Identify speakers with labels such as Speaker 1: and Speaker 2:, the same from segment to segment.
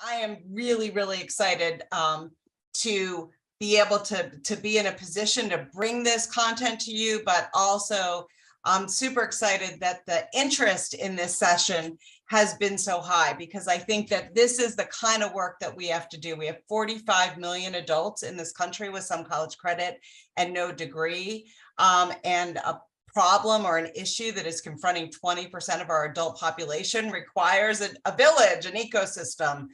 Speaker 1: I am really, really excited to be able to be in a position to bring this content to you, but also I'm super excited that the interest in this session has been so high, because I think that this is the kind of work that we have to do. We have 45 million adults in this country with some college credit and no degree, and a problem or an issue that is confronting 20% of our adult population requires a village, an ecosystem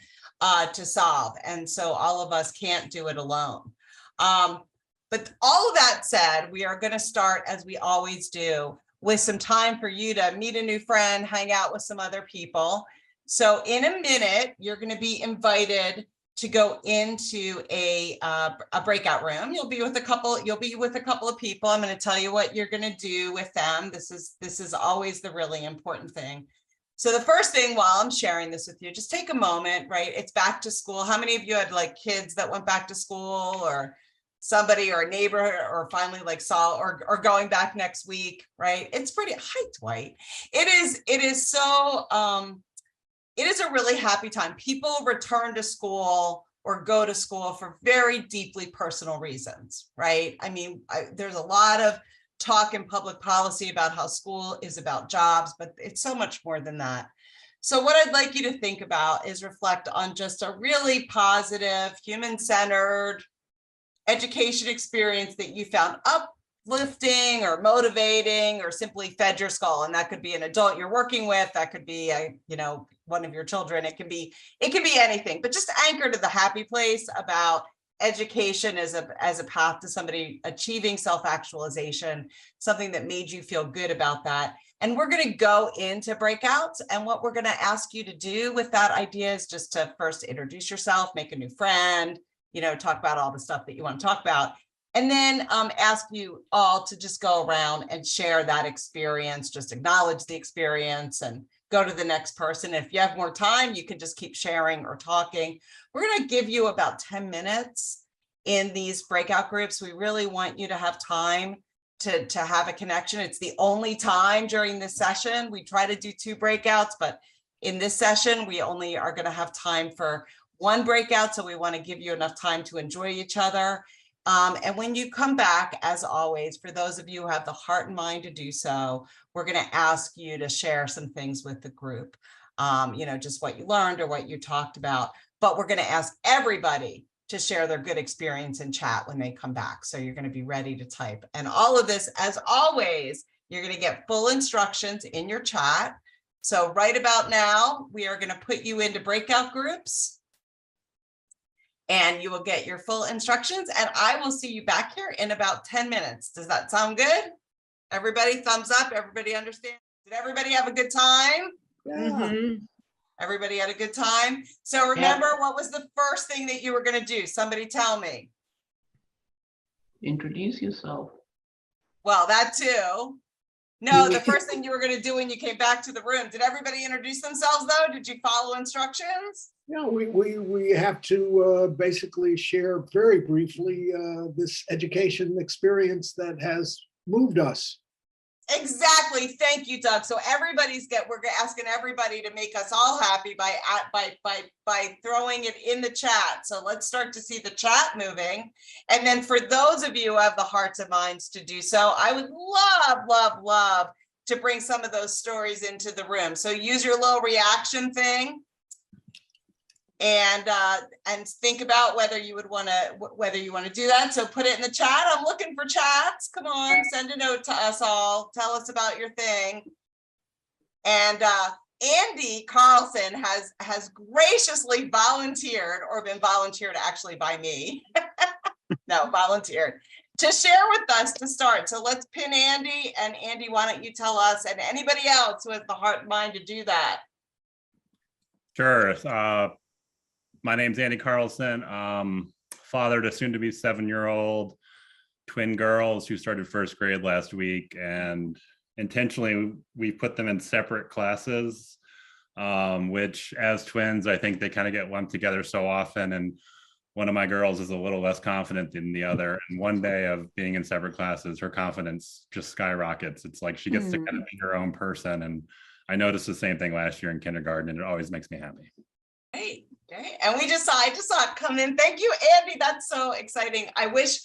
Speaker 1: to solve. And so all of us can't do it alone. But all of that said, we are going to start, as we always do, with some time for you to meet a new friend, hang out with some other people. So in a minute, you're going to be invited to go into a breakout room. You'll be with a couple of people. I'm going to tell you what you're going to do with them. This is always the really important thing. So the first thing, while I'm sharing this with you, just take a moment, right? It's back to school. How many of you had like kids that went back to school, or somebody or a neighbor, or finally like saw or going back next week, right? It's pretty, hi Dwight. It is so, it is a really happy time. People return to school or go to school for very deeply personal reasons, right? I mean, there's a lot of talk in public policy about how school is about jobs, but it's so much more than that. So what I'd like you to think about is reflect on just a really positive, human-centered education experience that you found uplifting or motivating or simply fed your skull. And that could be an adult you're working with, that could be one of your children, it can be anything, but just anchor to the happy place about education as a path to somebody achieving self-actualization, something that made you feel good about that. And we're going to go into breakouts, and what we're going to ask you to do with that idea is just to first introduce yourself, make a new friend, talk about all the stuff that you want to talk about, and then ask you all to just go around and share that experience, just acknowledge the experience and go to the next person. If you have more time, you can just keep sharing or talking. We're going to give you about 10 minutes in these breakout groups. We really want you to have time to have a connection. It's the only time during this session. We try to do 2 breakouts, but in this session, we only are going to have time for 1 breakout. So we want to give you enough time to enjoy each other. And when you come back, as always, for those of you who have the heart and mind to do so, we're going to ask you to share some things with the group, just what you learned or what you talked about. But we're going to ask everybody to share their good experience in chat when they come back. So you're going to be ready to type. And all of this, as always, you're going to get full instructions in your chat. So right about now, we are going to put you into breakout groups, and you will get your full instructions, and I will see you back here in about 10 minutes. Does that sound good? Everybody, thumbs up. Everybody understand? Did everybody have a good time?
Speaker 2: Yeah.
Speaker 1: Mm-hmm. Everybody had a good time. So remember, what was the first thing that you were going to do? Somebody tell me.
Speaker 2: Introduce yourself.
Speaker 1: Well, that too. No, the first thing you were going to do when you came back to the room. Did everybody introduce themselves though? Did you follow instructions?
Speaker 3: Yeah, we have to basically share very briefly this education experience that has moved us.
Speaker 1: Exactly. Thank you, Doug. So we're asking everybody to make us all happy by throwing it in the chat. So let's start to see the chat moving. And then for those of you who have the hearts and minds to do so, I would love to bring some of those stories into the room. So use your little reaction thing and think about whether you want to do that. So put it in the chat. I'm looking for chats. Come on, send a note to us all. Tell us about your thing. And Andy Carlson has graciously volunteered, or been volunteered actually by me. No, volunteered to share with us to start. So let's pin Andy, and Andy, why don't you tell us, and anybody else who has the heart and mind to do that?
Speaker 4: Sure. My name's Andy Carlson, father to soon to be 7-year-old twin girls who started first grade last week, and intentionally we put them in separate classes, which as twins, I think they kind of get lumped together so often. And one of my girls is a little less confident than the other. And one day of being in separate classes, her confidence just skyrockets. It's like she gets to kind of be her own person. And I noticed the same thing last year in kindergarten, and it always makes me happy.
Speaker 1: Great. Okay, and I just saw it come in. Thank you, Andy. That's so exciting. I wish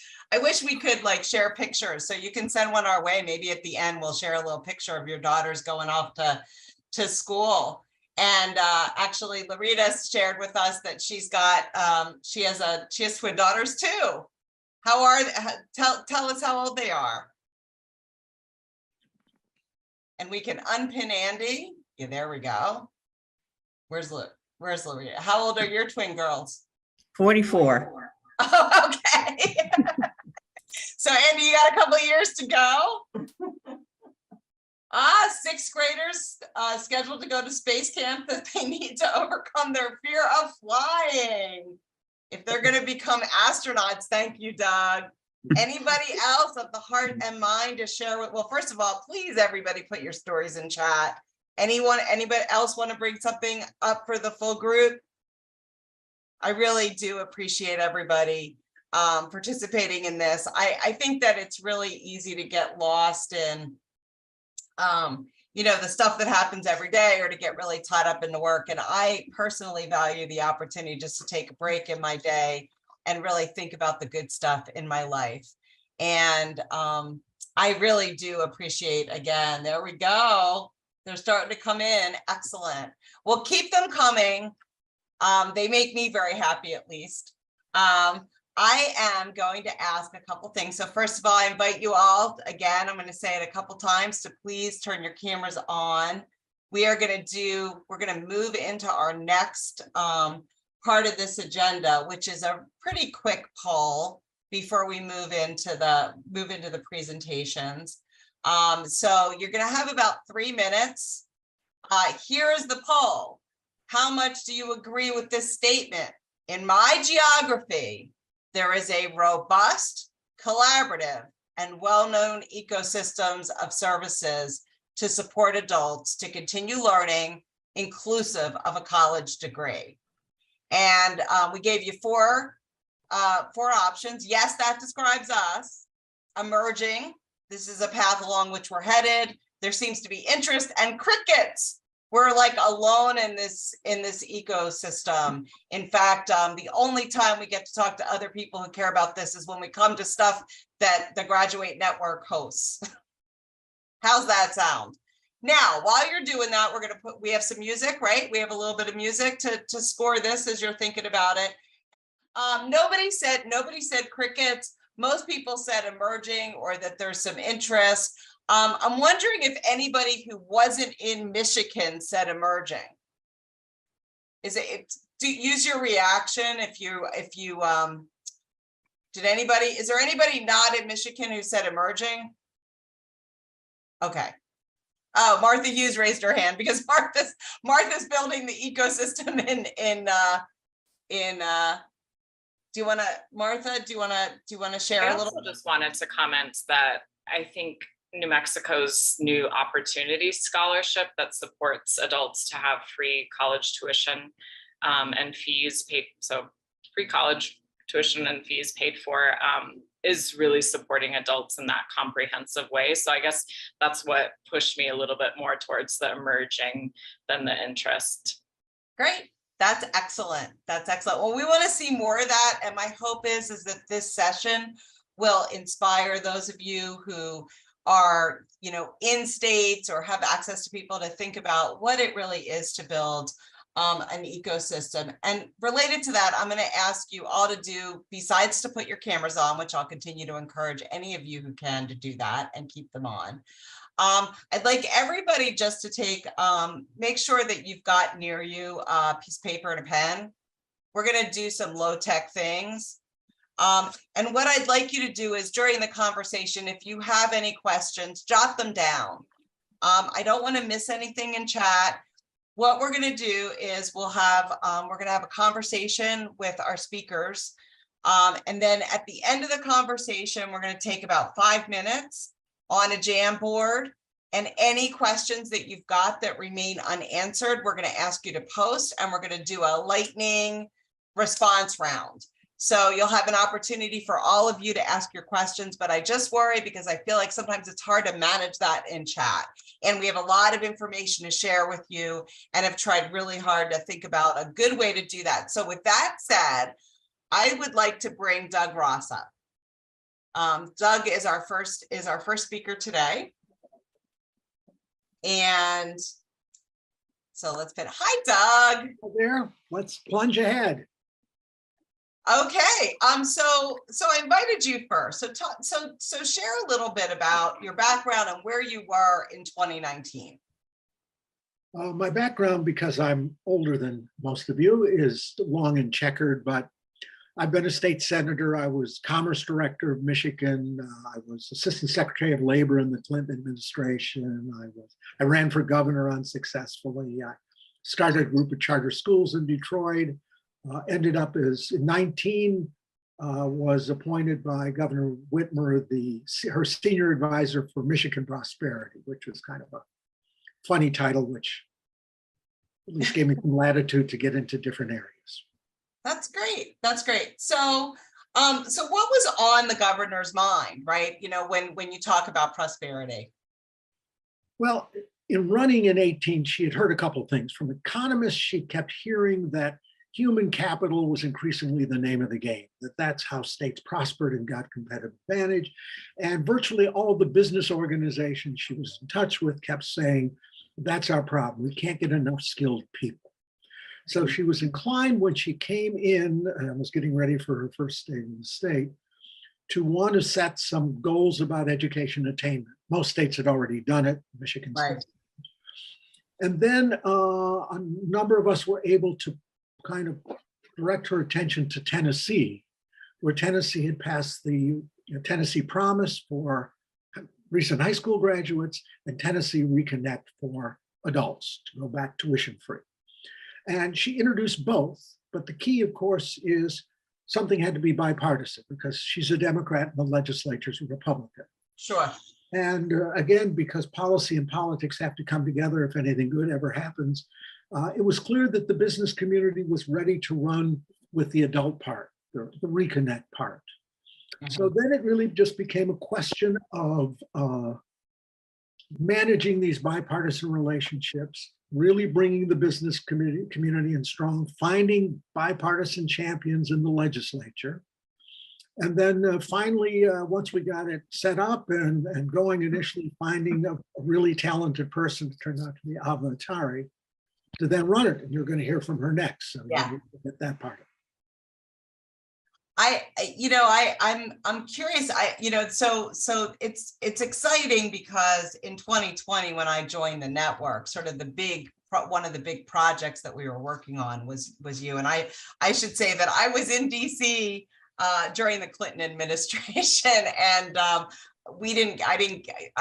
Speaker 1: we could like share pictures. So you can send one our way. Maybe at the end we'll share a little picture of your daughters going off to school. And actually, Larita shared with us that she's got she has twin daughters too. How are they? Tell us how old they are. And we can unpin Andy. Yeah, there we go. Where's Larita? How old are your twin girls?
Speaker 2: 44.
Speaker 1: Oh, okay. So Andy, you got a couple of years to go. Sixth graders scheduled to go to space camp that they need to overcome their fear of flying. If they're going to become astronauts, thank you, Doug. Anybody else of the heart and mind to share with? Well, first of all, please, everybody, put your stories in chat. Anybody else want to bring something up for the full group? I really do appreciate everybody participating in this. I think that it's really easy to get lost in the stuff that happens every day, or to get really tied up in the work. And I personally value the opportunity just to take a break in my day and really think about the good stuff in my life. And I really do appreciate, again, there we go. They're starting to come in. Excellent. Well, keep them coming. They make me very happy, at least. I am going to ask a couple things. So first of all, I invite you all, again, I'm going to say it a couple times, to please turn your cameras on. We're going to move into our next part of this agenda, which is a pretty quick poll before we move into the presentations. So you're going to have about 3 minutes. Here is the poll. How much do you agree with this statement? In my geography, there is a robust, collaborative, and well-known ecosystems of services to support adults to continue learning, inclusive of a college degree. And we gave you four options. Yes, that describes us. Emerging, this is a path along which we're headed. There seems to be interest. And crickets, we're like alone in this ecosystem. In fact, the only time we get to talk to other people who care about this is when we come to stuff that the Graduate Network hosts. How's that sound? Now, while you're doing that, we have some music, right? We have a little bit of music to score this as you're thinking about it. Nobody said crickets. Most people said emerging, or that there's some interest. I'm wondering if anybody who wasn't in Michigan said emerging. Use your reaction is there anybody not in Michigan who said emerging? Okay. Oh, Martha Hughes raised her hand because Martha's building the ecosystem in do you want to, Martha, do you want to share a little?
Speaker 5: I also just wanted to comment that I think New Mexico's new Opportunity Scholarship that supports adults to have free college tuition and fees paid, so free college tuition and fees paid for, is really supporting adults in that comprehensive way. So I guess that's what pushed me a little bit more towards the emerging than the interest.
Speaker 1: Great. That's excellent. That's excellent. Well, we want to see more of that. And my hope is that this session will inspire those of you who are, in states or have access to people to think about what it really is to build an ecosystem. And related to that, I'm going to ask you all to do, besides to put your cameras on, which I'll continue to encourage any of you who can to do that and keep them on. I'd like everybody just to make sure that you've got near you a piece of paper and a pen. We're going to do some low-tech things. And what I'd like you to do is, during the conversation, if you have any questions, jot them down. I don't want to miss anything in chat. What we're going to do is we're going to have a conversation with our speakers. And then at the end of the conversation, we're going to take about 5 minutes on a Jamboard, and any questions that you've got that remain unanswered, we're going to ask you to post, and we're going to do a lightning response round. So you'll have an opportunity for all of you to ask your questions, but I just worry because I feel like sometimes it's hard to manage that in chat. And we have a lot of information to share with you and have tried really hard to think about a good way to do that. So with that said, I would like to bring Doug Ross up. Doug is our first speaker today. And so let's put, hi, Doug.
Speaker 3: There, let's plunge ahead.
Speaker 1: Okay, so I invited you first. So share a little bit about your background and where you were in 2019.
Speaker 3: My background, because I'm older than most of you, is long and checkered, but I've been a state senator. I was Commerce Director of Michigan. I was Assistant Secretary of Labor in the Clinton administration. I ran for governor unsuccessfully. I started a group of charter schools in Detroit. Ended up as in 19, was appointed by Governor Whitmer, her senior advisor for Michigan Prosperity, which was kind of a funny title, which at least gave me some latitude to get into different areas.
Speaker 1: That's great. That's great. So what was on the governor's mind, right? You know, when you talk about prosperity. Well,
Speaker 3: in running in 18, she had heard a couple of things from economists. She kept hearing that human capital was increasingly the name of the game, that's how states prospered and got competitive advantage. And virtually all the business organizations she was in touch with kept saying, that's our problem. We can't get enough skilled people. So she was inclined when she came in and was getting ready for her first state in the state to want to set some goals about education attainment. Most states had already done it, Michigan
Speaker 1: right.
Speaker 3: State. And then a number of us were able to kind of direct her attention to Tennessee, where Tennessee had passed the Tennessee Promise for recent high school graduates and Tennessee Reconnect for adults to go back tuition free. And she introduced both, but the key, of course, is something had to be bipartisan because she's a Democrat and the legislature's a Republican.
Speaker 1: Sure.
Speaker 3: And again, because policy and politics have to come together if anything good ever happens, it was clear that the business community was ready to run with the adult part, the Reconnect part. Mm-hmm. So then it really just became a question of managing these bipartisan relationships, really bringing the business community in strong, finding bipartisan champions in the legislature. And then finally, once we got it set up and going initially, finding a really talented person to turn out to be Ava Atari to then run it. And you're going to hear from her next. So
Speaker 1: yeah,
Speaker 3: get that part of it.
Speaker 1: I'm curious. So it's exciting because in 2020, when I joined the network, sort of one of the big projects that we were working on was you. And I should say that I was in DC during the Clinton administration, and I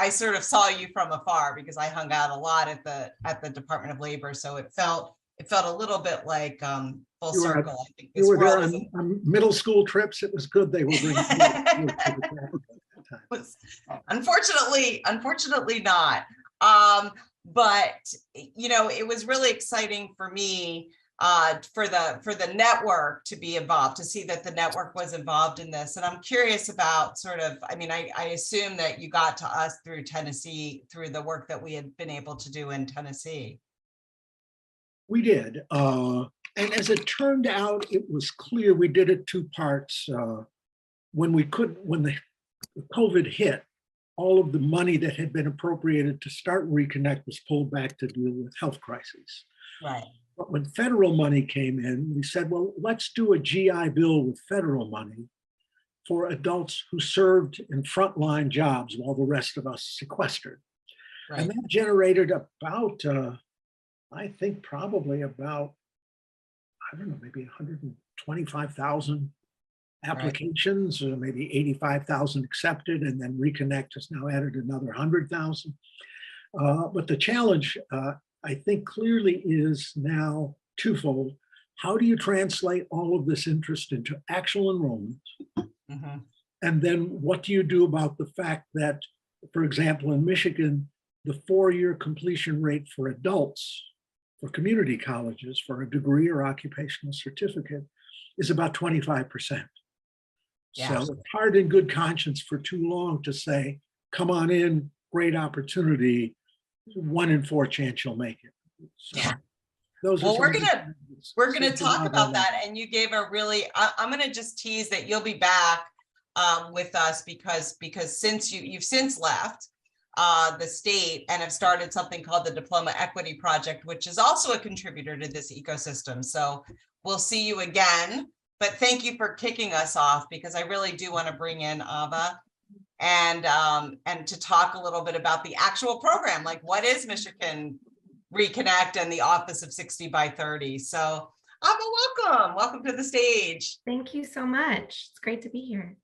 Speaker 1: sort of saw you from afar because I hung out a lot at the Department of Labor. So it felt a little bit like full circle. I think
Speaker 3: you were there on middle school trips. It was good they were bringing you to the
Speaker 1: Unfortunately not. But it was really exciting for me for the network to be involved, to see that the network was involved in this. And I'm curious about I assume that you got to us through Tennessee, through the work that we had been able to do in Tennessee.
Speaker 3: We did. And as it turned out, it was clear we did it two parts. When the COVID hit, all of the money that had been appropriated to start Reconnect was pulled back to deal with health crises.
Speaker 1: Right.
Speaker 3: But when federal money came in, we said, well, let's do a GI Bill with federal money for adults who served in frontline jobs while the rest of us sequestered. Right. And that generated about, I think probably about, maybe 125,000 applications, right. Maybe 85,000 accepted, and then Reconnect has now added another 100,000. But the challenge, I think clearly is now twofold. How do you translate all of this interest into actual enrollment? Mm-hmm. And then what do you do about the fact that, for example, in Michigan, the 4-year completion rate for adults for community colleges for a degree or occupational certificate is about 25%.
Speaker 1: Yeah.
Speaker 3: So it's hard in good conscience for too long to say, come on in, great opportunity, 1 in 4 chance you'll make it. So
Speaker 1: Yeah.
Speaker 3: those are
Speaker 1: Well,
Speaker 3: some
Speaker 1: we're
Speaker 3: of the
Speaker 1: gonna
Speaker 3: things.
Speaker 1: We're going to
Speaker 3: So
Speaker 1: talk
Speaker 3: now
Speaker 1: about
Speaker 3: they're
Speaker 1: that, and you gave a really. I'm going to just tease that you'll be back with us because since you've since left the state and have started something called the Diploma Equity Project, which is also a contributor to this ecosystem. So we'll see you again. But thank you for kicking us off, because I really do want to bring in Ava and to talk a little bit about the actual program, like what is Michigan Reconnect and the Office of 60 by 30. So Ava, welcome to the stage.
Speaker 6: Thank you so much. It's great to be here.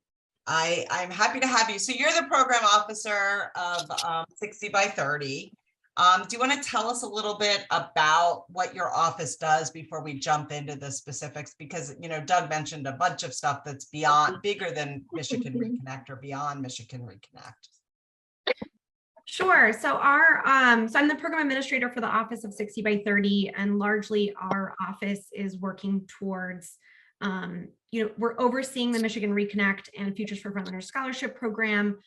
Speaker 1: I'm happy to have you. So you're the program officer of 60 by 30. Do you want to tell us a little bit about what your office does before we jump into the specifics? Because, you know, Doug mentioned a bunch of stuff that's bigger than Michigan Reconnect or beyond Michigan Reconnect.
Speaker 6: Sure. So I'm the program administrator for the Office of 60 by 30, and largely our office is working towards, we're overseeing the Michigan Reconnect and Futures for Frontliners Scholarship Program.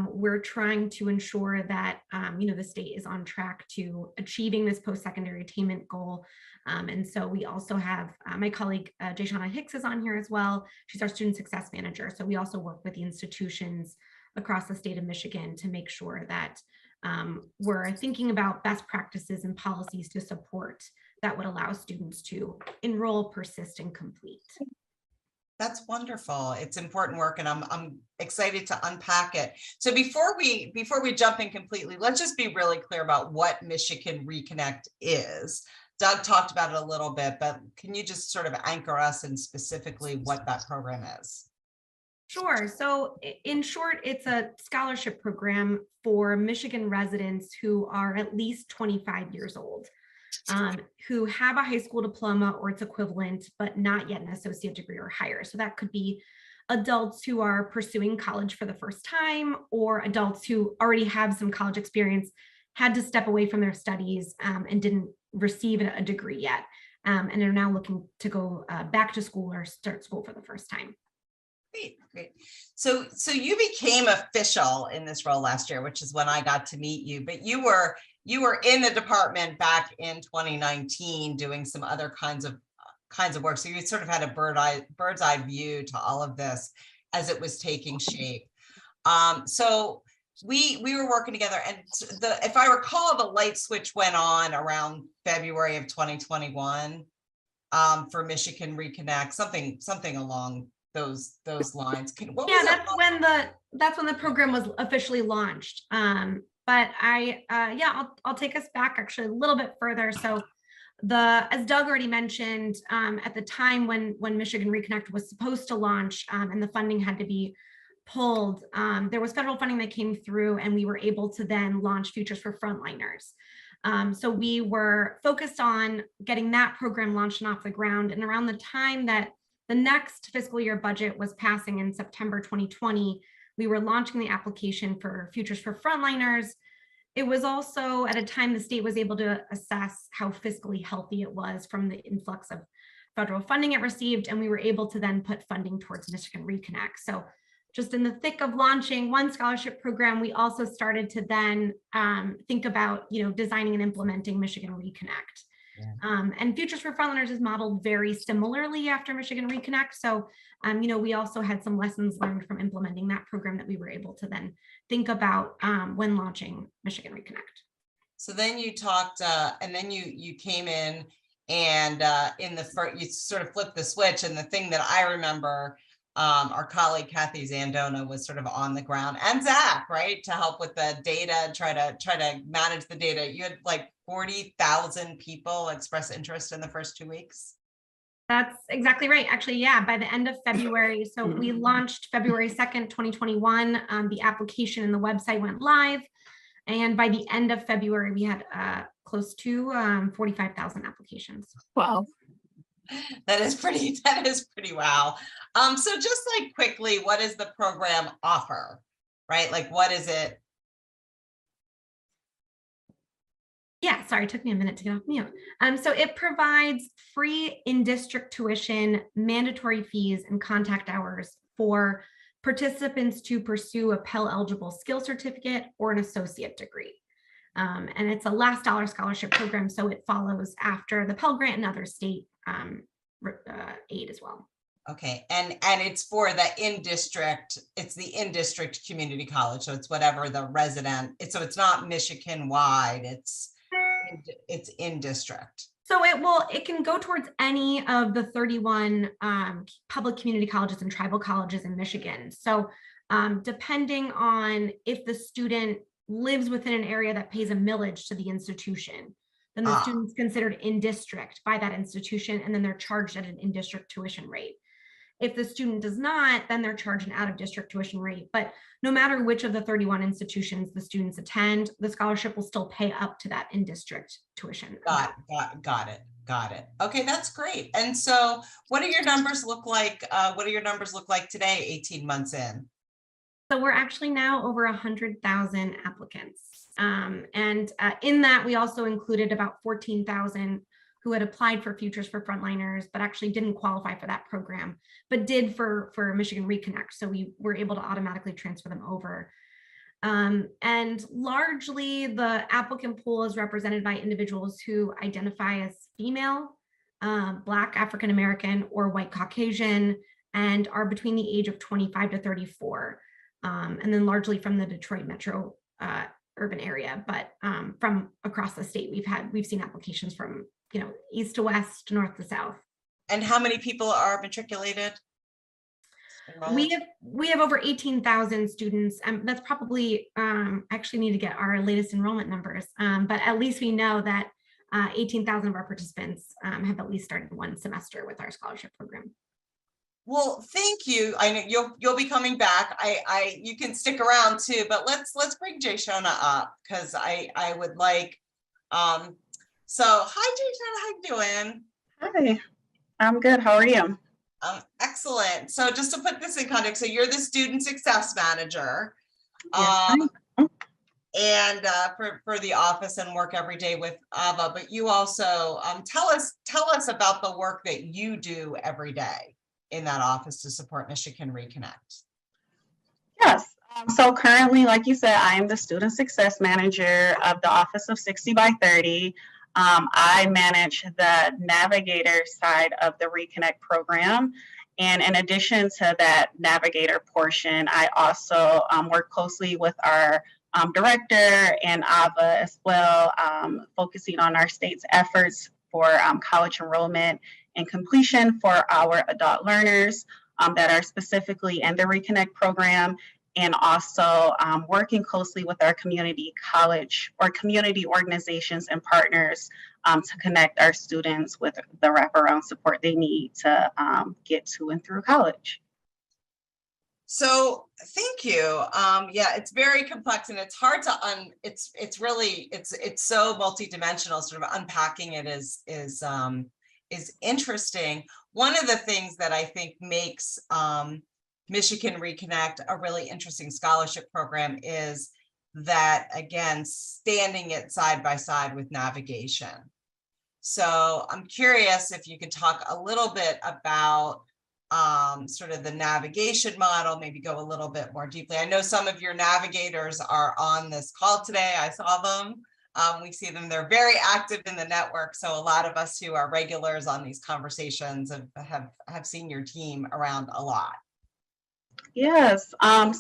Speaker 6: We're trying to ensure that, the state is on track to achieving this post-secondary attainment goal. And so we also have my colleague, Jayshana Hicks is on here as well. She's our student success manager. So we also work with the institutions across the state of Michigan to make sure that we're thinking about best practices and policies to support that would allow students to enroll, persist, and complete.
Speaker 1: That's wonderful. It's important work, and I'm excited to unpack it. So before we jump in completely, let's just be really clear about what Michigan Reconnect is. Doug talked about it a little bit, but can you just sort of anchor us in specifically what that program is?
Speaker 6: Sure. So in short, it's a scholarship program for Michigan residents who are at least 25 years old, who have a high school diploma or its equivalent, but not yet an associate degree or higher. So that could be adults who are pursuing college for the first time, or adults who already have some college experience, had to step away from their studies and didn't receive a degree yet, and are now looking to go back to school or start school for the first time.
Speaker 1: Great. So you became official in this role last year, which is when I got to meet you, but you were in the department back in 2019 doing some other kinds of work. So you sort of had a bird's eye view to all of this as it was taking shape. So we were working together, and if I recall, the light switch went on around February of 2021 for Michigan Reconnect, something along those lines.
Speaker 6: That's when the program was officially launched. But I'll take us back actually a little bit further. So as Doug already mentioned, at the time when Michigan Reconnect was supposed to launch and the funding had to be pulled, there was federal funding that came through, and we were able to then launch Futures for Frontliners. So we were focused on getting that program launched and off the ground. And around the time that the next fiscal year budget was passing in September 2020, we were launching the application for Futures for Frontliners. It was also at a time the state was able to assess how fiscally healthy it was from the influx of federal funding it received, and we were able to then put funding towards Michigan Reconnect. So just in the thick of launching one scholarship program, we also started to then think about, designing and implementing Michigan Reconnect. Yeah. And Futures for Frontliners is modeled very similarly after Michigan Reconnect. So, we also had some lessons learned from implementing that program that we were able to then think about when launching Michigan Reconnect.
Speaker 1: So then you talked, and then you came in, and you sort of flipped the switch. And the thing that I remember, our colleague Kathy Zandona was sort of on the ground, and Zach, right, to help with the data, try to manage the data. You had like 40,000 people express interest in the first 2 weeks.
Speaker 6: That's exactly right. Actually, yeah, by the end of February. So we launched February 2nd, 2021. The application and the website went live. And by the end of February, we had close to 45,000 applications.
Speaker 2: Wow.
Speaker 1: That is pretty wow. So just like quickly, what does the program offer, right? Like, what is it?
Speaker 6: Yeah, sorry, it took me a minute to get off mute. So it provides free in-district tuition, mandatory fees, and contact hours for participants to pursue a Pell-eligible skill certificate or an associate degree. And it's a last dollar scholarship program, so it follows after the Pell Grant and other state aid as well.
Speaker 1: Okay, and it's for the in-district, it's the in-district community college, so it's whatever the resident, so it's not Michigan-wide, it's in-district.
Speaker 6: So it can go towards any of the 31 public community colleges and tribal colleges in Michigan. So depending on if the student lives within an area that pays a millage to the institution, then the student's considered in district by that institution, and then they're charged at an in-district tuition rate. If the student does not, then they're charged an out-of-district tuition rate. But no matter which of the 31 institutions the students attend, the scholarship will still pay up to that in-district tuition.
Speaker 1: Got it. Okay, that's great. And so what do your numbers look like? What do your numbers look like today, 18 months in?
Speaker 6: So we're actually now over 100,000 applicants. In that, we also included about 14,000 who had applied for Futures for Frontliners, but actually didn't qualify for that program, but did for Michigan Reconnect. So we were able to automatically transfer them over. And largely the applicant pool is represented by individuals who identify as female, Black, African American, or white Caucasian, and are between the age of 25 to 34. And then largely from the Detroit metro urban area, but from across the state, we've seen applications from, east to west, north to south.
Speaker 1: And how many people are matriculated?
Speaker 6: We have over 18,000 students. That's probably, actually need to get our latest enrollment numbers, but at least we know that 18,000 of our participants have at least started one semester with our scholarship program.
Speaker 1: Well, thank you. I know you'll be coming back. You can stick around too, but let's bring Jay Shona up, because I would like. So hi, Jay Shona, how you doing?
Speaker 7: Hi, I'm good. How are you?
Speaker 1: Excellent. So just to put this in context, so you're the student success manager, and for the office and work every day with Ava. But you also tell us about the work that you do every day in that office to support Michigan Reconnect.
Speaker 7: Yes. So currently, like you said, I am the student success manager of the Office of 60 by 30. I manage the navigator side of the Reconnect program. And in addition to that navigator portion, I also work closely with our director and Ava as well, focusing on our state's efforts for college enrollment and completion for our adult learners that are specifically in the Reconnect program, and also working closely with our community college or community organizations and partners to connect our students with the wraparound support they need to get to and through college.
Speaker 1: So thank you. Yeah, it's very complex and it's hard to it's so multidimensional. Sort of unpacking it is interesting. One of the things that I think makes Michigan Reconnect a really interesting scholarship program is that, again, standing it side by side with navigation. So I'm curious if you could talk a little bit about sort of the navigation model, maybe go a little bit more deeply. I know some of your navigators are on this call today. I saw them. We see them. They're very active in the network. So a lot of us who are regulars on these conversations have seen your team around a lot.
Speaker 7: Yes.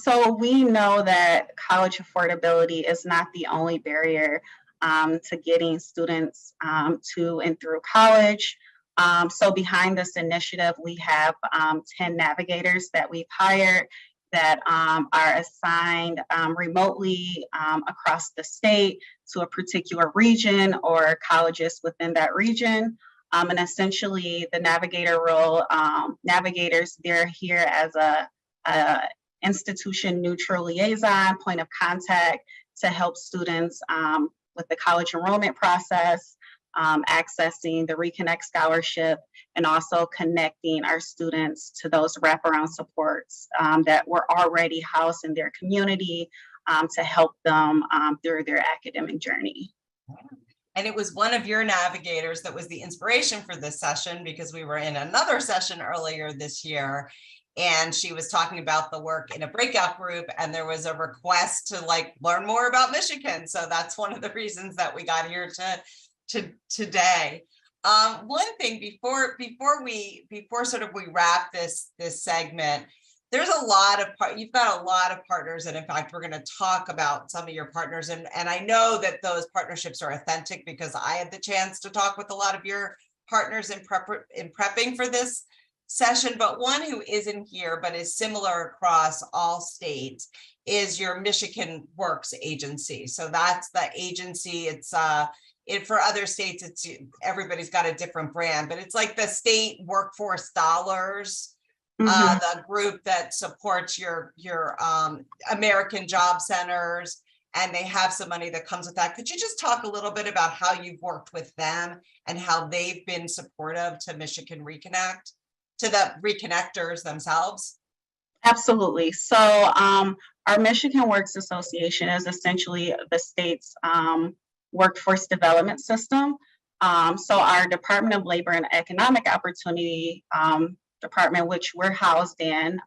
Speaker 7: So we know that college affordability is not the only barrier to getting students to and through college. So behind this initiative, we have 10 navigators that we've hired that are assigned remotely across the state to a particular region or colleges within that region. And essentially the navigator role, navigators, they're here as a institution neutral liaison, point of contact to help students with the college enrollment process, accessing the Reconnect scholarship, and also connecting our students to those wraparound supports that were already housed in their community to help them through their academic journey.
Speaker 1: And it was one of your navigators that was the inspiration for this session, because we were in another session earlier this year. And she was talking about the work in a breakout group, and there was a request to like learn more about Michigan. So that's one of the reasons that we got here to today. One thing before sort of we wrap this segment, there's a lot of you've got a lot of partners, and in fact we're going to talk about some of your partners, and I know that those partnerships are authentic because I had the chance to talk with a lot of your partners in prepping for this session. But one who isn't here but is similar across all states is your Michigan Works agency. So that's the agency. It's for other states, it's everybody's got a different brand, but it's like the state workforce dollars. The group that supports your American job centers, and they have some money that comes with that. Could you just talk a little bit about how you've worked with them and how they've been supportive to Michigan Reconnect, to the reconnectors themselves?
Speaker 7: Absolutely. So our Michigan Works Association is essentially the state's workforce development system. So our Department of Labor and Economic Opportunity department, which we're housed in,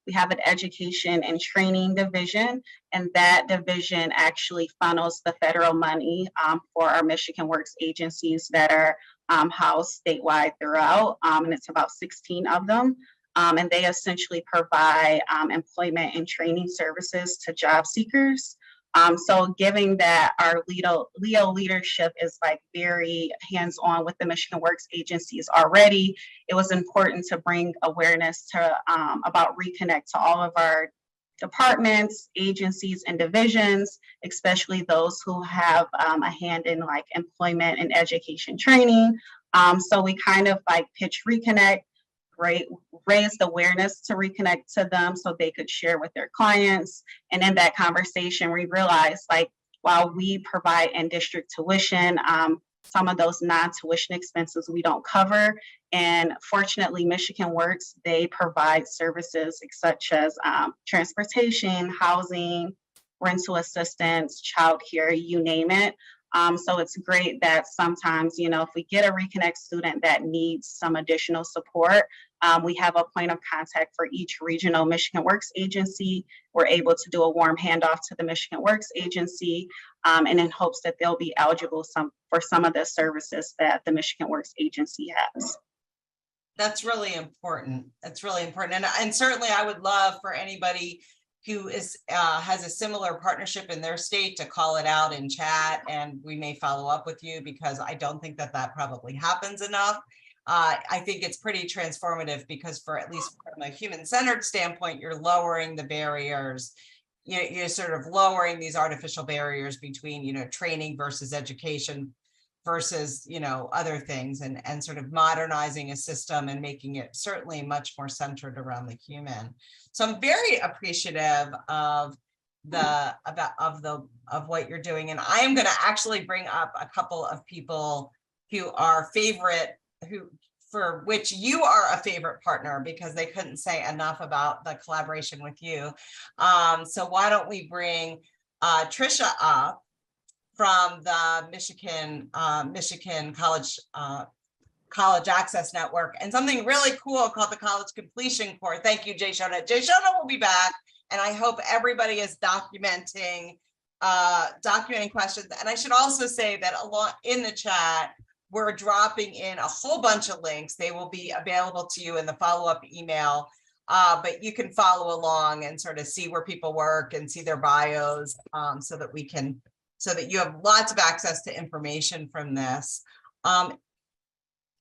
Speaker 7: we have an education and training division, and that division actually funnels the federal money for our Michigan Works agencies that are housed statewide throughout, and it's about 16 of them. And they essentially provide employment and training services to job seekers. So given that our Leo leadership is like very hands-on with the Michigan Works agencies already, it was important to bring awareness to about Reconnect to all of our departments, agencies, and divisions, especially those who have a hand in like employment and education training. So we kind of like pitch Reconnect, raised awareness to Reconnect to them so they could share with their clients. And in that conversation, we realized like, while we provide in-district tuition, some of those non-tuition expenses we don't cover. And fortunately, Michigan Works, they provide services such as transportation, housing, rental assistance, childcare, you name it. So it's great that sometimes, you know, if we get a Reconnect student that needs some additional support, we have a point of contact for each regional Michigan Works agency. We're able to do a warm handoff to the Michigan Works agency, and in hopes that they'll be eligible for some of the services that the Michigan Works agency has.
Speaker 1: That's really important. That's really important. And certainly I would love for anybody who has a similar partnership in their state to call it out in chat, and we may follow up with you, because I don't think that probably happens enough. I think it's pretty transformative, because for at least from a human-centered standpoint, you're lowering the barriers. You're sort of lowering these artificial barriers between, you know, training versus education versus, you know, other things, and sort of modernizing a system and making it certainly much more centered around the human. So I'm very appreciative of what you're doing, and I am going to actually bring up a couple of people who are for which you are a favorite partner, because they couldn't say enough about the collaboration with you. So why don't we bring Trisha up from the Michigan College Access Network, and something really cool called the College Completion Corps. Thank you, Jay Shona. Jay Shona will be back, and I hope everybody is documenting questions. And I should also say that in the chat, we're dropping in a whole bunch of links. They will be available to you in the follow-up email, but you can follow along and sort of see where people work and see their bios, so that you have lots of access to information from this.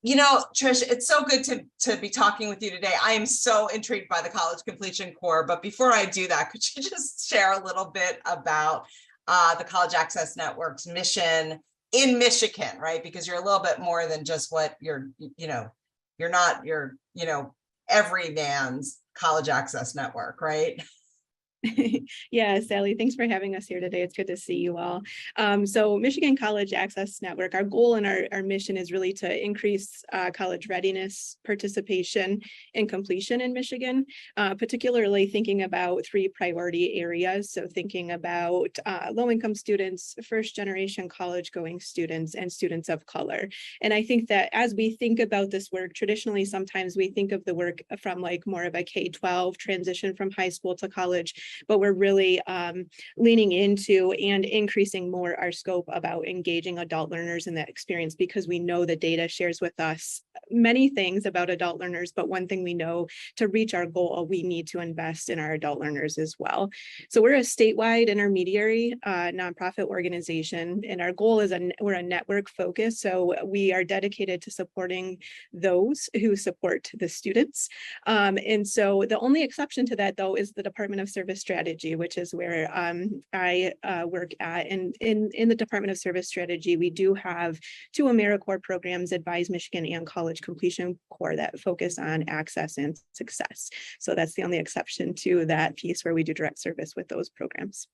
Speaker 1: You know, Trish, it's so good to be talking with you today. I am so intrigued by the College Completion Corps, but before I do that, could you just share a little bit about the College Access Network's mission in Michigan, right? Because you're a little bit more than just what you're not every man's college access network, right?
Speaker 8: Yeah, Sally, thanks for having us here today. It's good to see you all. So Michigan College Access Network, our goal and our mission is really to increase college readiness, participation, and completion in Michigan, particularly thinking about 3 priority areas. So thinking about low-income students, first-generation college-going students, and students of color. And I think that as we think about this work, traditionally, sometimes we think of the work from like more of a K-12 transition from high school to college, but we're really leaning into and increasing more our scope about engaging adult learners in that experience, because we know the data shares with us many things about adult learners, but one thing we know, to reach our goal, we need to invest in our adult learners as well. So we're a statewide intermediary nonprofit organization, and our goal is we're a network focus. So we are dedicated to supporting those who support the students. And so the only exception to that, though, is the Department of Service Strategy, which is where I work at. And in the Department of Service Strategy, we do have 2 AmeriCorps programs, Advise Michigan and College Completion Corps, that focus on access and success. So that's the only exception to that piece where we do direct service with those programs.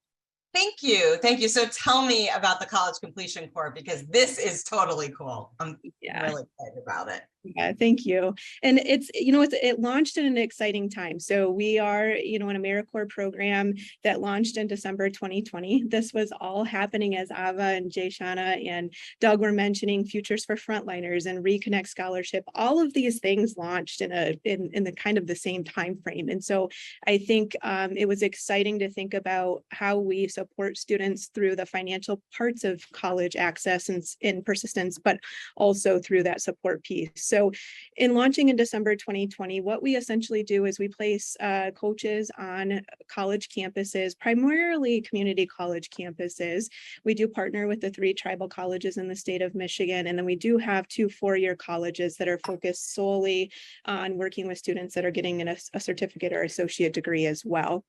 Speaker 1: Thank you. Thank you. So tell me about the College Completion Corps, because this is totally cool. I'm really excited about it.
Speaker 8: Yeah, thank you. And it launched in an exciting time. So we are, an AmeriCorps program that launched in December 2020. This was all happening as Ava and Jay Shana and Doug were mentioning Futures for Frontliners and Reconnect Scholarship. All of these things launched in the kind of the same time frame. And so I think it was exciting to think about how we support students through the financial parts of college access and persistence, but also through that support piece. So in launching in December 2020, what we essentially do is we place coaches on college campuses, primarily community college campuses. We do partner with the 3 tribal colleges in the state of Michigan, and then we do have 2 4-year colleges that are focused solely on working with students that are getting a certificate or associate degree as well.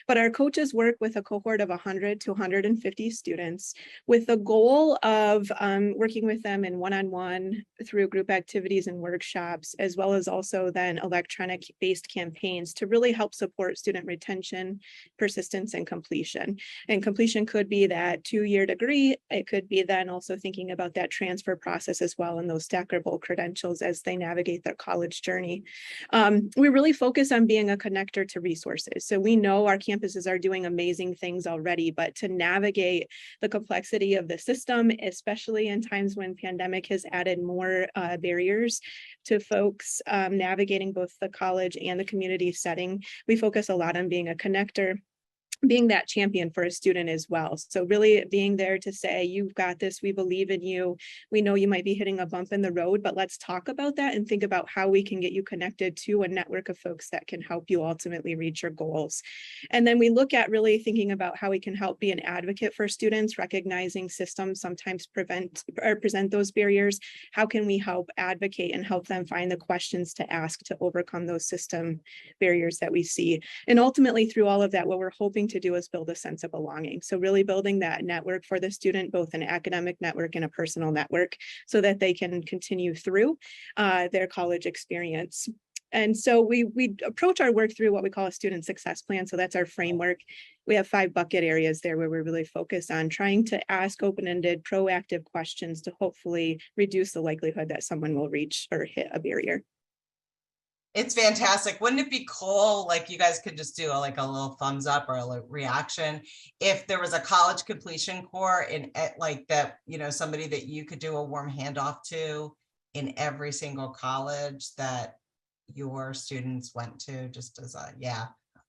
Speaker 8: But our coaches work with a cohort of 100 to 150 students with the goal of working with them in one-on-one through group activities and workshops, as well as also then electronic-based campaigns to really help support student retention, persistence, and completion. And completion could be that 2-year degree. It could be then also thinking about that transfer process as well, and those stackable credentials as they navigate their college journey. We really focus on being a connector to resources. So we know our campuses are doing amazing things already, but to navigate the complexity of the system, especially in times when pandemic has added more barriers to folks navigating both the college and the community setting, we focus a lot on being a connector, being that champion for a student as well. So really being there to say, you've got this, we believe in you. We know you might be hitting a bump in the road, but let's talk about that and think about how we can get you connected to a network of folks that can help you ultimately reach your goals. And then we look at really thinking about how we can help be an advocate for students, recognizing systems sometimes present those barriers. How can we help advocate and help them find the questions to ask to overcome those system barriers that we see? And ultimately through all of that, what we're hoping to do is build a sense of belonging. So really building that network for the student, both an academic network and a personal network, so that they can continue through their college experience. And so we approach our work through what we call a student success plan. So that's our framework. We have 5 bucket areas there where we really focus on trying to ask open-ended, proactive questions to hopefully reduce the likelihood that someone will reach or hit a barrier.
Speaker 1: It's fantastic. Wouldn't it be cool? Like you guys could just do a little thumbs up or a reaction if there was a college completion corps in like that, somebody that you could do a warm handoff to in every single college that your students went to, just as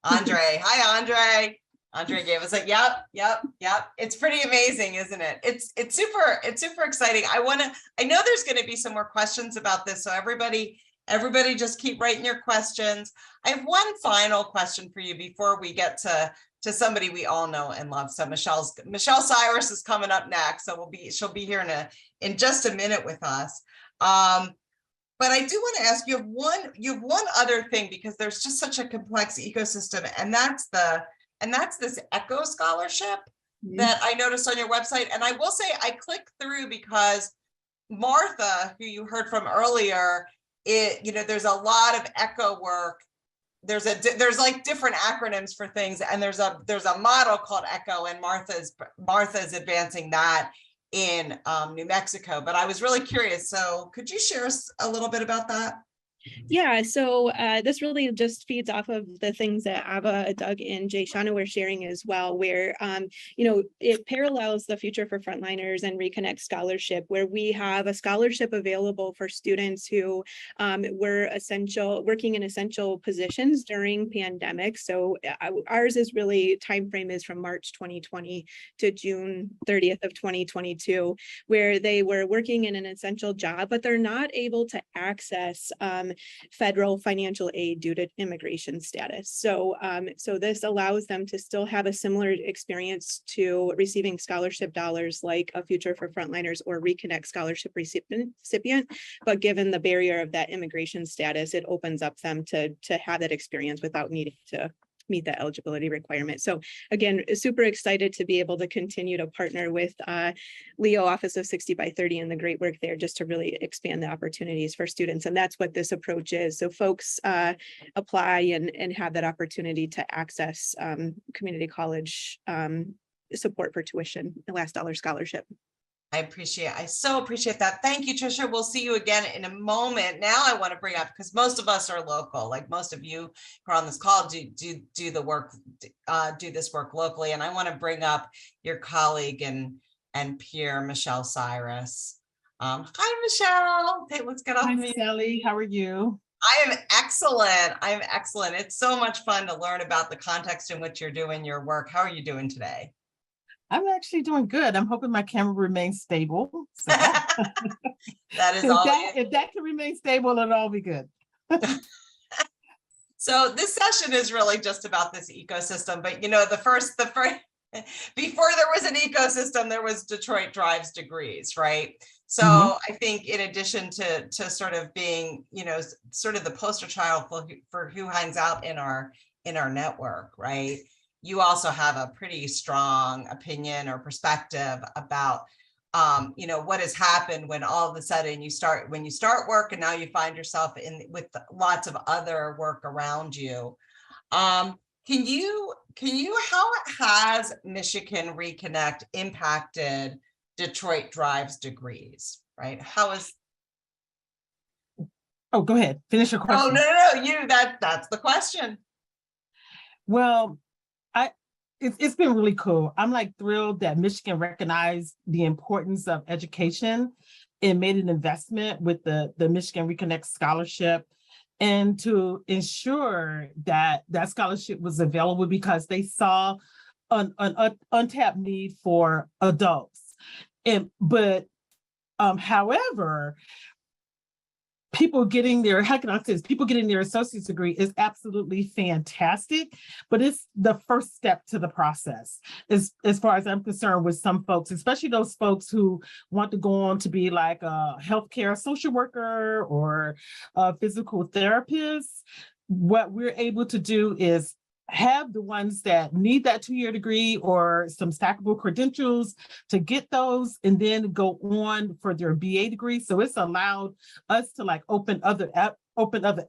Speaker 1: Andre. Hi, Andre. Andre gave us a yep. It's pretty amazing, isn't it? It's super exciting. I know there's going to be some more questions about this. So everybody just keep writing your questions. I have one final question for you before we get to somebody we all know and love. So Michelle Cyrus is coming up next. So she'll be here in just a minute with us. But I do want to ask you have one other thing, because there's just such a complex ecosystem, and that's this ECHO scholarship that I noticed on your website. And I will say I clicked through because Martha, who you heard from earlier, there's a lot of ECHO work there's like different acronyms for things, and there's a model called ECHO, and Martha's advancing that in New Mexico. But I was really curious. So could you share us a little bit about that?
Speaker 8: Yeah, so this really just feeds off of the things that Ava, Doug, and Jay Shauna were sharing as well, where it parallels the Future for Frontliners and Reconnect scholarship, where we have a scholarship available for students who were working in essential positions during pandemic. So ours is really timeframe is from March 2020 to June 30th of 2022, where they were working in an essential job, but they're not able to access federal financial aid due to immigration status. So, so this allows them to still have a similar experience to receiving scholarship dollars like a Future for Frontliners or Reconnect scholarship recipient. But given the barrier of that immigration status, it opens up them to have that experience without needing to meet that eligibility requirement. So again, super excited to be able to continue to partner with Leo Office of 60 by 30 and the great work there just to really expand the opportunities for students. And that's what this approach is. So folks apply and have that opportunity to access community college support for tuition, the last dollar scholarship.
Speaker 1: I so appreciate that. Thank you, Tricia. We'll see you again in a moment. Now I want to bring up, because most of us are local, like most of you who are on this call do the work, do this work locally. And I want to bring up your colleague and peer, Michelle Cyrus. Hi, Michelle. Hey, let's get off
Speaker 9: Hi,
Speaker 1: me.
Speaker 9: Sally. How are you?
Speaker 1: I am excellent. I'm excellent. It's so much fun to learn about the context in which you're doing your work. How are you doing today?
Speaker 9: I'm actually doing good. I'm hoping my camera remains stable. So
Speaker 1: That is all.
Speaker 9: if that can remain stable, it'll all be good.
Speaker 1: So this session is really just about this ecosystem, but the first before there was an ecosystem, there was Detroit Drives degrees, right? So I think in addition to sort of being, sort of the poster child for who hangs out in our network, right? You also have a pretty strong opinion or perspective about, what has happened when all of a sudden when you start work and now you find yourself with lots of other work around you. How has Michigan Reconnect impacted Detroit Drives degrees, right?
Speaker 9: Oh, go ahead. Finish your question.
Speaker 1: Oh, no, that's the question.
Speaker 9: Well, it's been really cool. I'm like thrilled that Michigan recognized the importance of education and made an investment with the Michigan Reconnect scholarship, and to ensure that that scholarship was available because they saw an untapped need for adults. However, people getting their associate's degree is absolutely fantastic, but it's the first step to the process. As far as I'm concerned, with some folks, especially those folks who want to go on to be like a healthcare social worker or a physical therapist, what we're able to do is have the ones that need that 2-year degree or some stackable credentials to get those and then go on for their BA degree. So it's allowed us to like open other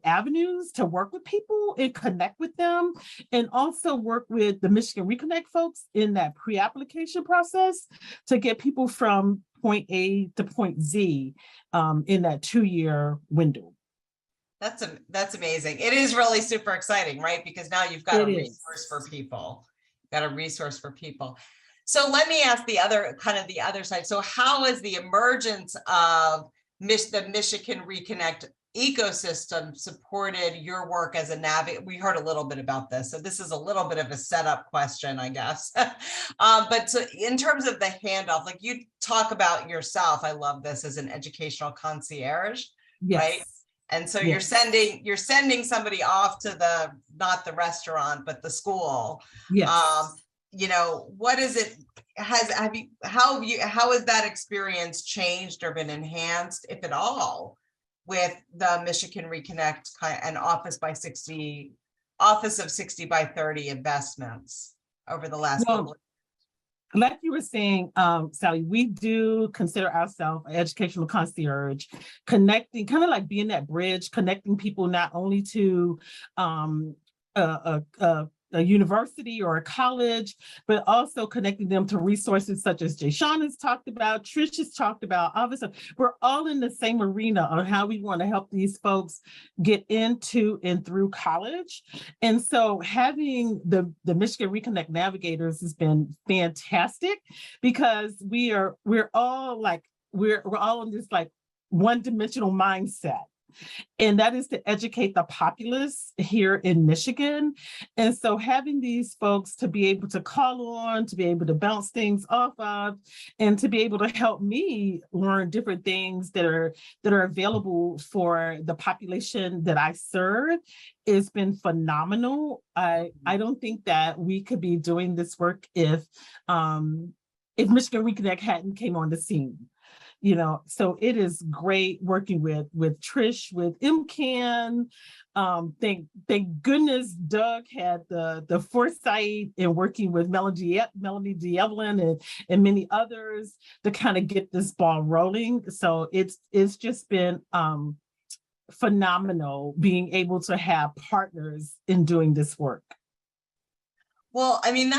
Speaker 9: avenues to work with people and connect with them, and also work with the Michigan Reconnect folks in that pre-application process to get people from point A to point Z in that 2-year window.
Speaker 1: That's amazing. It is really super exciting, right? Because now you've got a resource for people. So let me ask the other side. So how has the emergence of the Michigan Reconnect ecosystem supported your work as a navigator? We heard a little bit about this, so this is a little bit of a setup question, I guess. But so in terms of the handoff, like you talk about yourself, I love this, as an educational concierge, right? And so you're sending somebody off to not the restaurant, but the school. Yes. What is it? How has that experience changed or been enhanced, if at all, with the Michigan Reconnect and Office of 60 by 30 investments over the last couple of years?
Speaker 9: Like you were saying, Sally, we do consider ourselves an educational concierge, connecting, kind of like being that bridge, connecting people not only to a university or a college, but also connecting them to resources such as Jayshawn has talked about, Trish has talked about. Obviously, we're all in the same arena on how we want to help these folks get into and through college. And so having the Michigan Reconnect Navigators has been fantastic, because we're all in this like one-dimensional mindset. And that is to educate the populace here in Michigan. And so having these folks to be able to call on, to be able to bounce things off of, and to be able to help me learn different things that are available for the population that I serve has been phenomenal. I don't think that we could be doing this work if Michigan Reconnect hadn't came on the scene. So it is great working with Trish, with MCAN. Thank goodness Doug had the foresight in working with Melanie DeEvelyn and many others to kind of get this ball rolling. So it's just been phenomenal being able to have partners in doing this work.
Speaker 1: Well, I mean,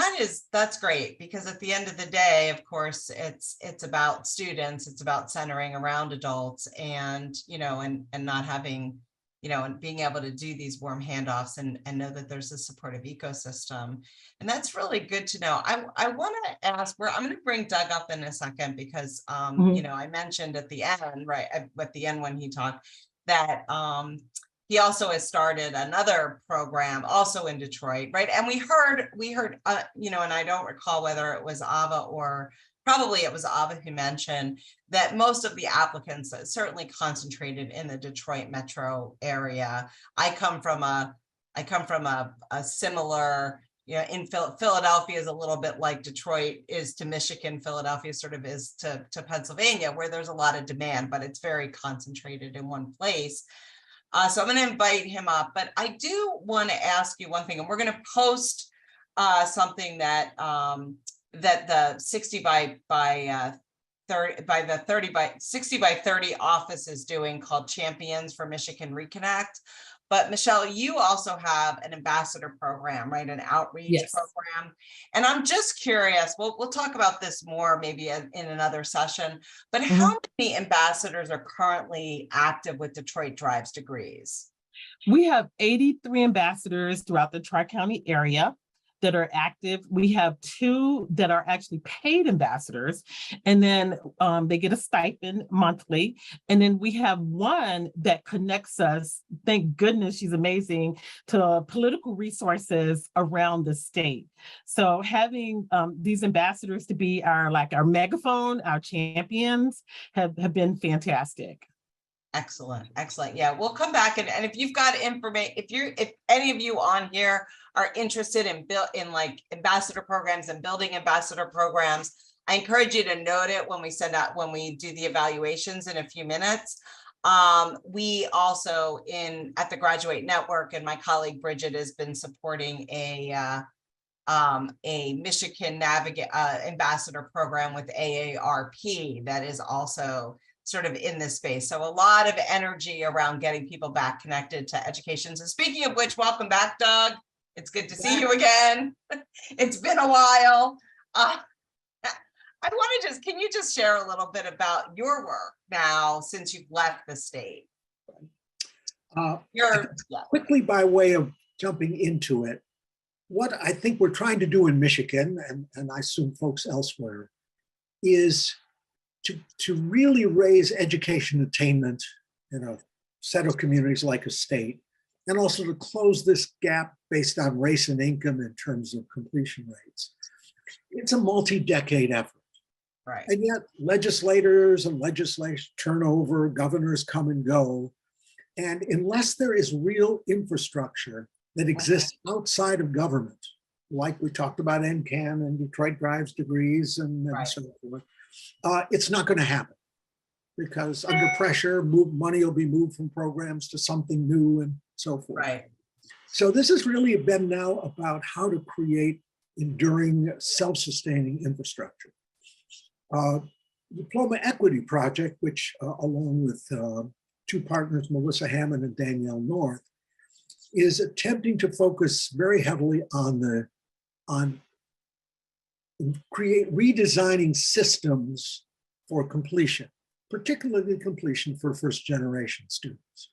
Speaker 1: that's great, because at the end of the day, of course, it's about students, it's about centering around adults, and, and not having, and being able to do these warm handoffs and know that there's a supportive ecosystem. And that's really good to know. I want to ask, I'm going to bring Doug up in a second, because, I mentioned at the end, right, at the end when he talked, that he also has started another program also in Detroit, right? And we heard, and I don't recall whether it was Ava or probably it was Ava who mentioned that most of the applicants are certainly concentrated in the Detroit metro area. I come from a similar, in Philadelphia is a little bit like Detroit is to Michigan. Philadelphia sort of is to Pennsylvania, where there's a lot of demand, but it's very concentrated in one place. So I'm going to invite him up, but I do want to ask you one thing, and we're going to post something that that the 60 by 30 office is doing, called Champions for Michigan Reconnect. But Michelle, you also have an ambassador program, right? An outreach program. And I'm just curious, we'll talk about this more maybe in another session, but how many ambassadors are currently active with Detroit Drives Degrees?
Speaker 9: We have 83 ambassadors throughout the Tri-County area that are active. We have 2 that are actually paid ambassadors, and then they get a stipend monthly. And then we have 1 that connects us, thank goodness she's amazing, to political resources around the state. So having these ambassadors to be our megaphone, our champions have been fantastic.
Speaker 1: Excellent. Yeah, we'll come back and if you've got information, if any of you on here are interested in like ambassador programs and building ambassador programs, I encourage you to note it when we do the evaluations in a few minutes. We also at the Graduate Network, and my colleague Bridget has been supporting a Michigan ambassador program with AARP that is also sort of in this space. So a lot of energy around getting people back connected to education. So speaking of which, welcome back, Doug. It's good to see you again. It's been a while. I want to can you just share a little bit about your work now since you've left the state?
Speaker 3: Quickly, by way of jumping into it, what I think we're trying to do in Michigan, and I assume folks elsewhere, is to really raise education attainment in a set of communities like a state, and also to close this gap based on race and income in terms of completion rates. It's a multi-decade effort.
Speaker 1: Right.
Speaker 3: And yet legislators and legislation turn over, governors come and go. And unless there is real infrastructure that exists outside of government, like we talked about NCAN and Detroit Drives Degrees and so forth, it's not going to happen, because under pressure, money will be moved from programs to something new and so forth.
Speaker 1: Right.
Speaker 3: So this has really been now about how to create enduring, self-sustaining infrastructure. Diploma Equity Project, which along with 2 partners, Melissa Hammond and Danielle North, is attempting to focus very heavily on redesigning systems for completion, particularly completion for first generation students.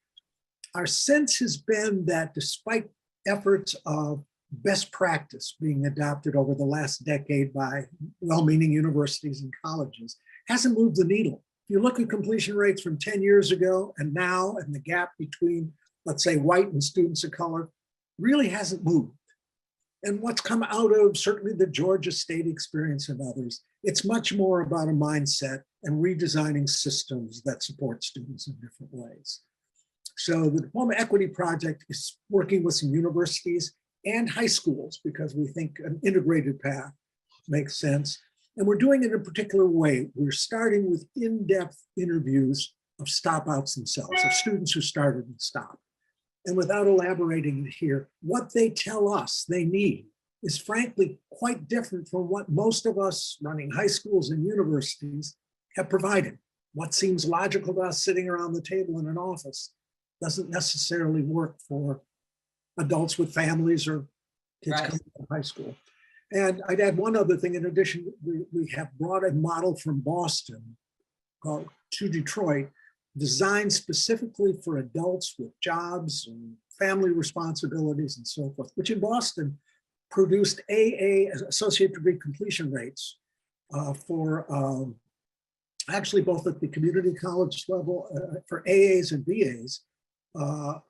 Speaker 3: Our sense has been that despite efforts of best practice being adopted over the last decade by well-meaning universities and colleges, hasn't moved the needle. If you look at completion rates from 10 years ago and now, and the gap between, let's say, white and students of color, really hasn't moved. And what's come out of certainly the Georgia State experience and others, it's much more about a mindset and redesigning systems that support students in different ways. So the Diploma Equity Project is working with some universities and high schools because we think an integrated path makes sense. And we're doing it in a particular way. We're starting with in-depth interviews of stop-outs themselves, of students who started and stopped. And without elaborating it here, what they tell us they need is frankly quite different from what most of us running high schools and universities have provided. What seems logical to us sitting around the table in an office doesn't necessarily work for adults with families or kids
Speaker 1: Right.
Speaker 3: coming from high school. And I'd add one other thing. In addition, we have brought a model from Boston called to Detroit, designed specifically for adults with jobs and family responsibilities and so forth, which in Boston produced AA, associate degree completion rates for actually both at the community college level for AAs and BAs,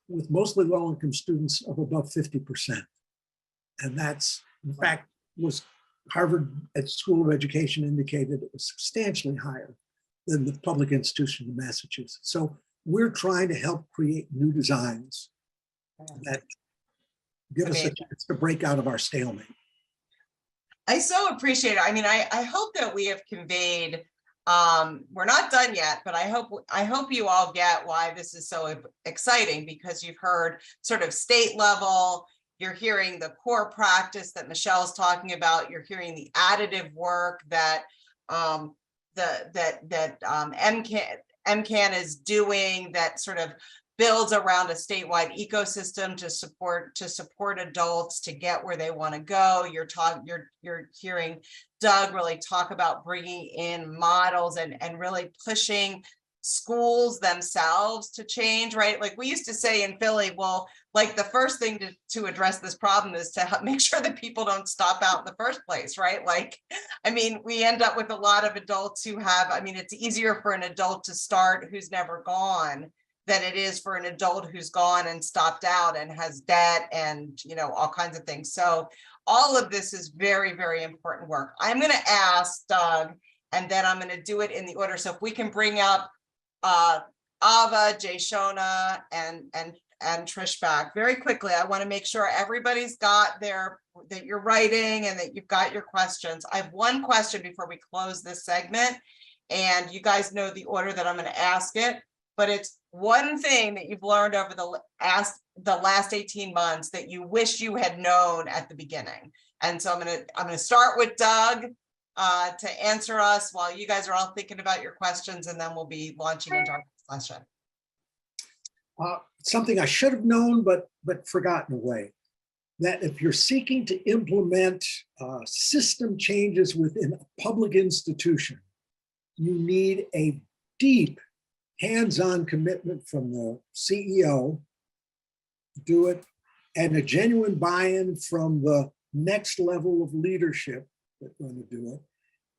Speaker 3: with mostly low-income students of above 50%. And that's, in fact, was Harvard School of Education indicated it was substantially higher than the public institution in Massachusetts. So we're trying to help create new designs that give us a chance to break out of our stalemate.
Speaker 1: I so appreciate it. I mean, I hope that we have conveyed, we're not done yet, but I hope you all get why this is so exciting, because you've heard sort of state level, you're hearing the core practice that Michelle's talking about, you're hearing the additive work that MCAN is doing that sort of builds around a statewide ecosystem to support adults to get where they want to go. You're hearing Doug really talk about bringing in models and really pushing schools themselves to change, right? Like we used to say in Philly, well, like the first thing to address this problem is to make sure that people don't stop out in the first place, right? Like, I mean, we end up with a lot of adults who have, I mean, it's easier for an adult to start who's never gone than it is for an adult who's gone and stopped out and has debt and, you know, all kinds of things. So all of this is very, very important work. I'm going to ask Doug, and then I'm going to do it in the order. So if we can bring up Ava, Jay Shona, and Trish back very quickly. I want to make sure everybody's got that you're writing and that you've got your questions. I have one question before we close this segment, and you guys know the order that I'm going to ask it, but it's one thing that you've learned over the last 18 months that you wish you had known at the beginning. And so I'm going to start with Doug to answer us while you guys are all thinking about your questions, and then we'll be launching into our session.
Speaker 3: Something I should have known, but forgotten away, that if you're seeking to implement system changes within a public institution, you need a deep hands-on commitment from the CEO to do it, and a genuine buy-in from the next level of leadership that's going to do it.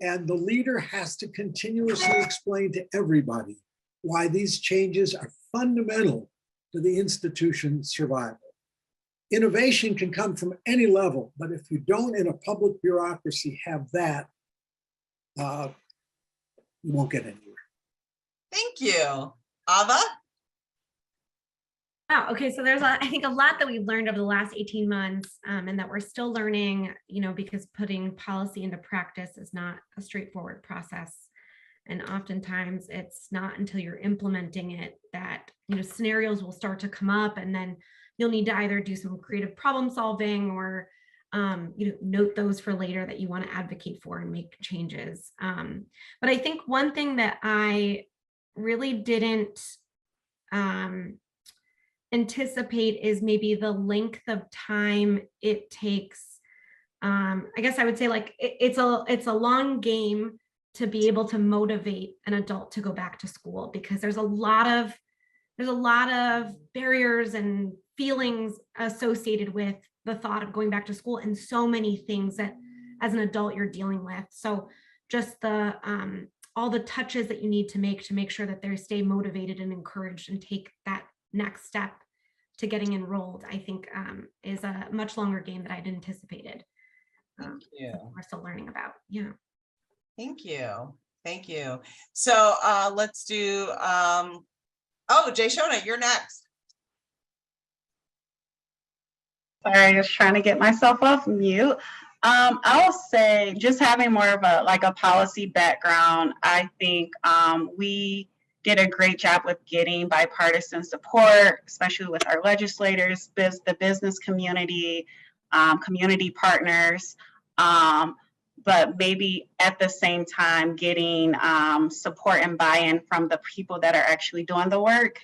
Speaker 3: And the leader has to continuously explain to everybody why these changes are fundamental to the institution's survival. Innovation can come from any level, but if you don't in a public bureaucracy have that, you won't get anywhere.
Speaker 1: Thank you. Ava?
Speaker 6: Wow. Okay. So there's, I think, a lot that we've learned over the last 18 months and that we're still learning, you know, because putting policy into practice is not a straightforward process. And oftentimes it's not until you're implementing it that, you know, scenarios will start to come up, and then you'll need to either do some creative problem solving or, you know, note those for later that you want to advocate for and make changes. But I think one thing that I really didn't anticipate is maybe the length of time it takes. I guess I would say like it's a long game to be able to motivate an adult to go back to school, because there's a lot of barriers and feelings associated with the thought of going back to school, and so many things that as an adult you're dealing with. So just the all the touches that you need to make sure that they stay motivated and encouraged and take that next step to getting enrolled, I think is a much longer game than I'd anticipated.
Speaker 1: Yeah.
Speaker 6: We're still learning about. Yeah.
Speaker 1: Thank you. Thank you. So let's do, oh, Jay Shona, you're next.
Speaker 7: Sorry, just trying to get myself off mute. I'll say, just having more of a policy background, I think we did a great job with getting bipartisan support, especially with our legislators, the business community, community partners, but maybe at the same time getting support and buy-in from the people that are actually doing the work.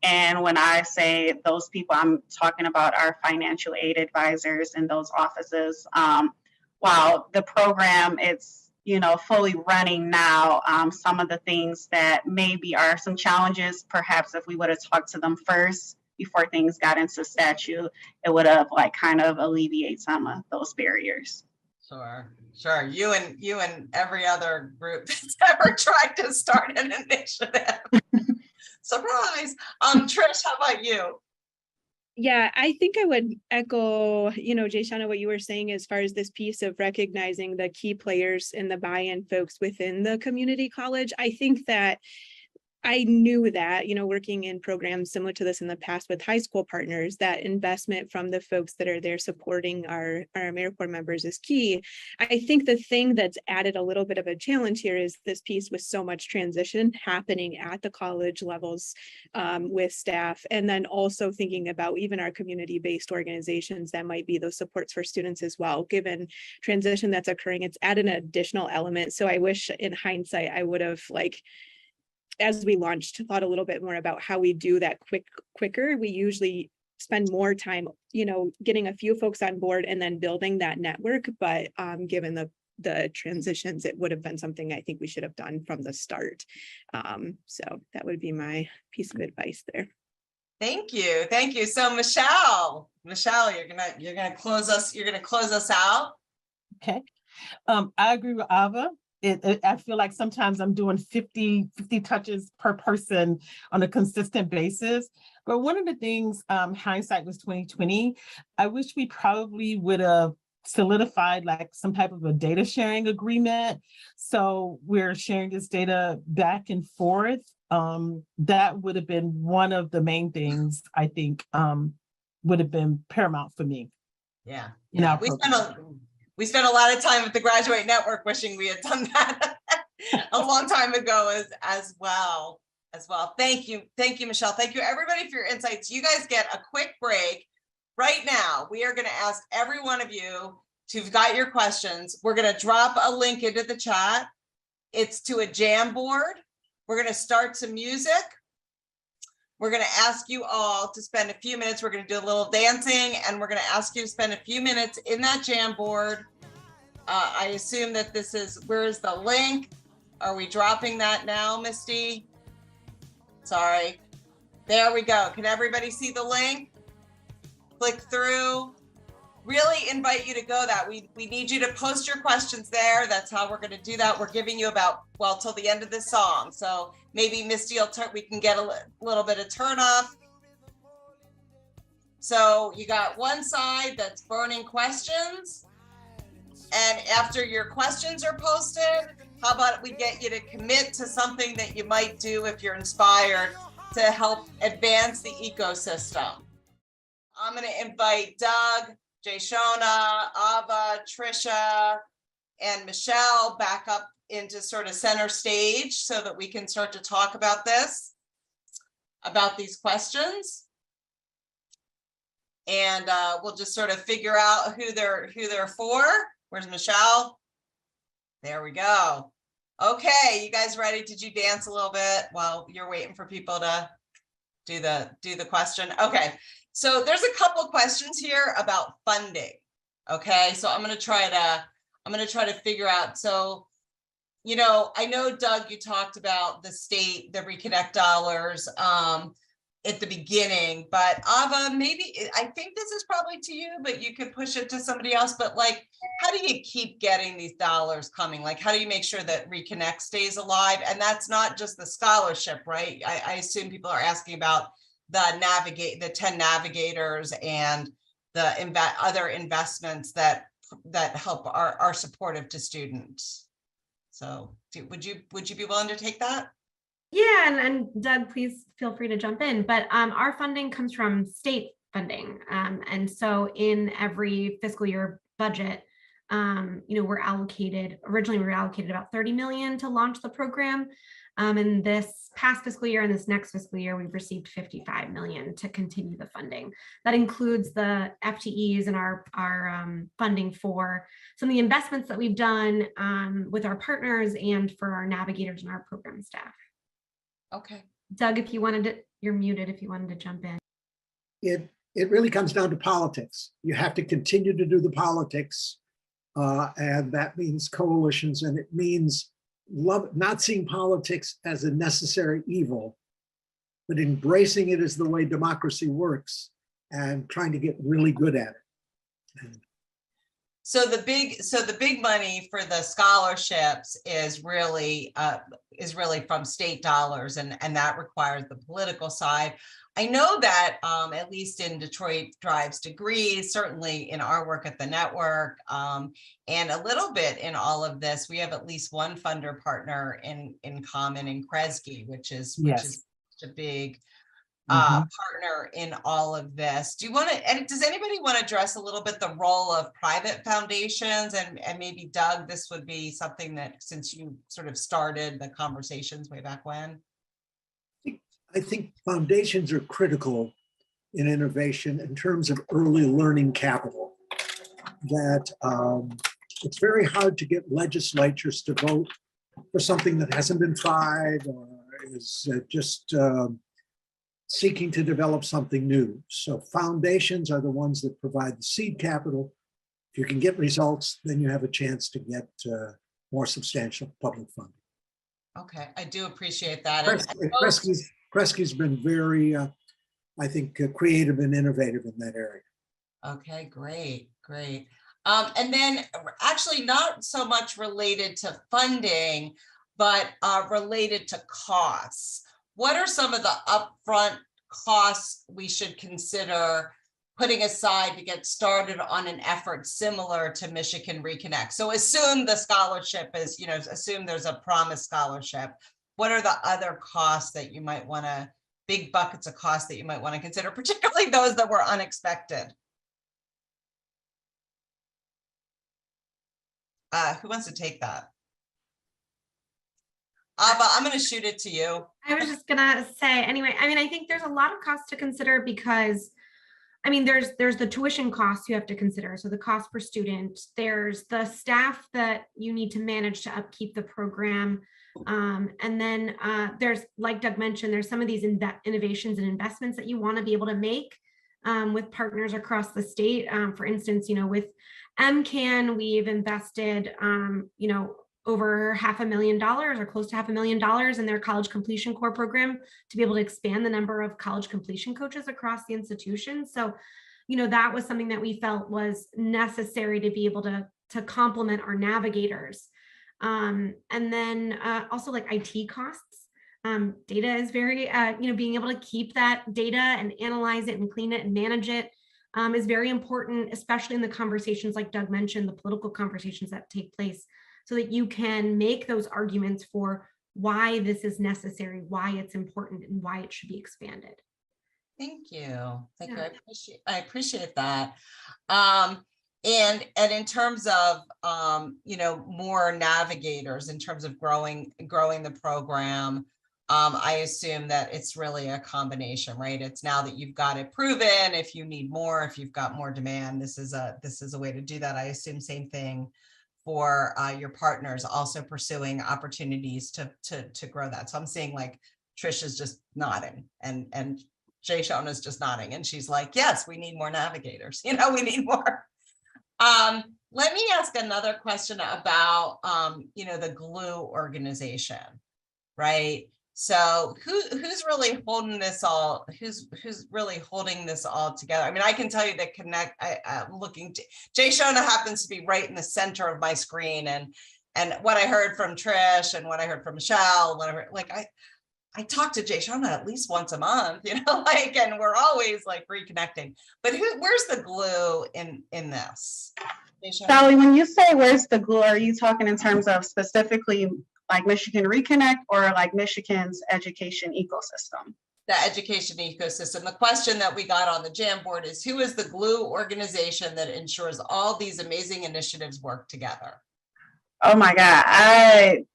Speaker 7: And when I say those people, I'm talking about our financial aid advisors in those offices. While the program, it's fully running now, some of the things that maybe are some challenges, perhaps if we would have talked to them first before things got into statute, it would have kind of alleviate some of those barriers.
Speaker 1: Sure. You and every other group that's ever tried to start an initiative. Surprise. Trish, how about you?
Speaker 8: Yeah, I think I would echo, Jay Shana, what you were saying as far as this piece of recognizing the key players and the buy-in folks within the community college. I think that I knew that, working in programs similar to this in the past with high school partners, that investment from the folks that are there supporting our AmeriCorps members is key. I think the thing that's added a little bit of a challenge here is this piece with so much transition happening at the college levels with staff, and then also thinking about even our community-based organizations that might be those supports for students as well. Given transition that's occurring, it's added an additional element. So I wish in hindsight, I would have as we launched, thought a little bit more about how we do that quicker. We usually spend more time, getting a few folks on board and then building that network. But given the transitions, it would have been something I think we should have done from the start. So that would be my piece of advice there.
Speaker 1: Thank you. So Michelle, you're gonna close us out.
Speaker 9: Okay. I agree with Ava. I feel like sometimes I'm doing 50 touches per person on a consistent basis. But one of the things, hindsight was 2020. I wish we probably would have solidified some type of a data sharing agreement. So we're sharing this data back and forth. That would have been one of the main things I think would have been paramount for me.
Speaker 1: Yeah.
Speaker 9: We
Speaker 1: spent a lot of time at the Graduate Network wishing we had done that a long time ago as well. Thank you, Michelle. Thank you, everybody, for your insights. You guys get a quick break. Right now, we are going to ask every one of you who've got your questions. We're going to drop a link into the chat. It's to a Jamboard. We're going to start some music. We're going to ask you all to spend a few minutes. We're going to do a little dancing, and we're going to ask you to spend a few minutes in that Jamboard. I assume that where's the link? Are we dropping that now, Misty? Sorry. There we go. Can everybody see the link? Click through. Really invite you to go that. We need you to post your questions there. That's how we're going to do that. We're giving you till the end of the song. So maybe Misty we can get a little bit of turn off. So you got one side that's burning questions. And after your questions are posted, how about we get you to commit to something that you might do if you're inspired to help advance the ecosystem. I'm going to invite Doug, Jay Shona, Ava, Trisha, and Michelle back up into sort of center stage so that we can start to talk about these questions. And we'll just sort of figure out who they're for. Where's Michelle? There we go. Okay, you guys ready? Did you dance a little bit while you're waiting for people to do the question? Okay, so there's a couple questions here about funding. Okay, so I'm gonna try to figure out. So, you know, I know, Doug, you talked about the state, the Reconnect dollars at the beginning, but Ava, maybe, I think this is probably to you, but you could push it to somebody else. But like, how do you keep getting these dollars coming? Like, how do you make sure that Reconnect stays alive? And that's not just the scholarship, right? I assume people are asking about the 10 navigators and the other investments that help are supportive to students. So would you be willing to take that?
Speaker 6: Yeah, and Doug, please feel free to jump in. But our funding comes from state funding. And so in every fiscal year budget, you know, originally we were allocated about 30 million to launch the program. And this past fiscal year and this next fiscal year, we've received 55 million to continue the funding. That includes the FTEs and our funding for some of the investments that we've done with our partners and for our navigators and our program staff.
Speaker 1: Okay.
Speaker 6: Doug, if you wanted to, you're muted if you wanted to jump in.
Speaker 3: It really comes down to politics. You have to continue to do the politics, and that means coalitions, and it means not seeing politics as a necessary evil, but embracing it as the way democracy works and trying to get really good at it.
Speaker 1: So the big money for the scholarships is really from state dollars, and that requires the political side. I know that at least in Detroit Drives Degrees, certainly in our work at the network, and a little bit in all of this, we have at least one funder partner in common in Kresge, which is a big partner in all of this. Do you want to, and does anybody want to address a little bit the role of private foundations, and maybe Doug, this would be something that, since you sort of started the conversations way back when?
Speaker 3: I think foundations are critical in innovation in terms of early learning capital. That it's very hard to get legislatures to vote for something that hasn't been tried or is just seeking to develop something new. So foundations are the ones that provide the seed capital. If you can get results, then you have a chance to get more substantial public funding.
Speaker 1: Okay, I do appreciate that.
Speaker 3: Kresge's been very, I think, creative and innovative in that area.
Speaker 1: Okay, great. And then actually not so much related to funding, but related to costs. What are some of the upfront costs we should consider putting aside to get started on an effort similar to Michigan Reconnect? So assume the scholarship is, assume there's a promised scholarship. What are the other costs that you might want to, big buckets of costs that you might want to consider, particularly those that were unexpected? Who wants to take that? Ava, I'm going to shoot it to you.
Speaker 6: I was just gonna say, anyway, I think there's a lot of costs to consider because, there's the tuition costs you have to consider. So the cost per student, there's the staff that you need to manage to upkeep the program. And then there's, like Doug mentioned, there's some of these innovations and investments that you want to be able to make with partners across the state. For instance, with MCAN, we've invested, over $500,000 or close to $500,000 in their college completion core program to be able to expand the number of college completion coaches across the institution. So, that was something that we felt was necessary to be able to complement our navigators. And then also like IT costs. Data is very, being able to keep that data and analyze it and clean it and manage it is very important, especially in the conversations like Doug mentioned, the political conversations that take place, so that you can make those arguments for why this is necessary, why it's important, and why it should be expanded.
Speaker 1: Thank you. Thank you. I appreciate that. And in terms of more navigators, in terms of growing the program, I assume that it's really a combination, right? It's now that you've got it proven. If you need more, if you've got more demand, this is a way to do that. I assume same thing for your partners, also pursuing opportunities to grow that. So I'm seeing like Trish is just nodding, and Jay Shona's just nodding and she's like, yes, we need more navigators. We need more. Let me ask another question about, the glue organization, right? So who's really holding this all? Who's really holding this all together? I mean, I can tell you that Connect. I'm looking. Jay Shona happens to be right in the center of my screen, and what I heard from Trish and what I heard from Michelle, whatever. Like I talk to Jay Shona at least once a month, and we're always like reconnecting. But where's the glue in this?
Speaker 7: Sally, when you say where's the glue, are you talking in terms of specifically like Michigan Reconnect or like Michigan's education ecosystem?
Speaker 1: The education ecosystem. The question that we got on the Jamboard is, who is the glue organization that ensures all these amazing initiatives work together?
Speaker 7: Oh my God, I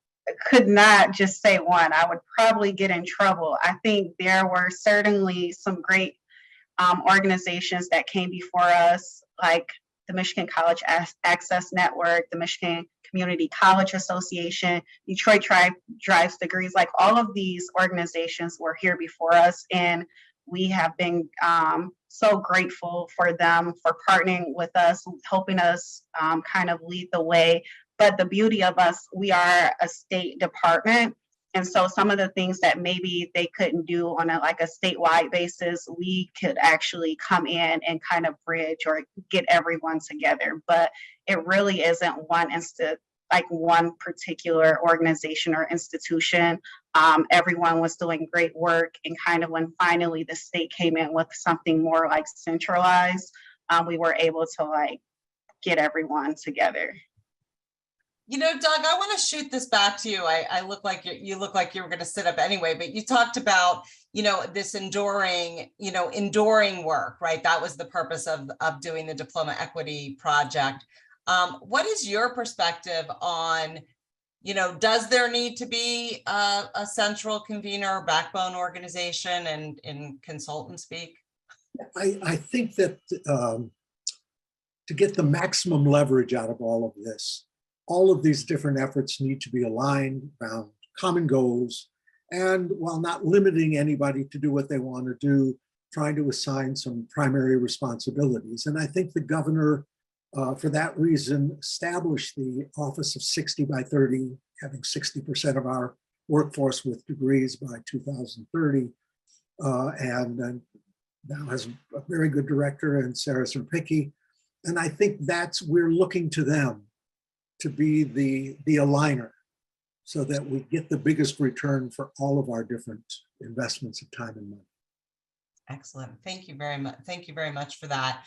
Speaker 7: could not just say one. I would probably get in trouble. I think there were certainly some great organizations that came before us, like the Michigan College Access Network, the Michigan Community College Association, Detroit Drives Degrees, like all of these organizations were here before us. And we have been so grateful for them for partnering with us, helping us kind of lead the way. But the beauty of us, we are a state department. And so some of the things that maybe they couldn't do on a statewide basis, we could actually come in and kind of bridge or get everyone together. But it really isn't one particular organization or institution. Everyone was doing great work. And kind of when finally the state came in with something more like centralized, we were able to get everyone together.
Speaker 1: Doug, I want to shoot this back to you. I look like you look like you were going to sit up anyway, but you talked about, this enduring work, right? That was the purpose of doing the Diploma Equity Project. What is your perspective on, does there need to be a central convener or backbone organization and in consultant speak?
Speaker 3: I think that to get the maximum leverage out of all of this, all of these different efforts need to be aligned around common goals, and while not limiting anybody to do what they want to do, trying to assign some primary responsibilities. And I think the governor, for that reason, established the Office of 60 by 30, having 60% of our workforce with degrees by 2030, and now has a very good director in Sarah Zerpicki. And I think we're looking to them to be the aligner so that we get the biggest return for all of our different investments of time and money.
Speaker 1: Excellent. Thank you very much. Thank you very much for that.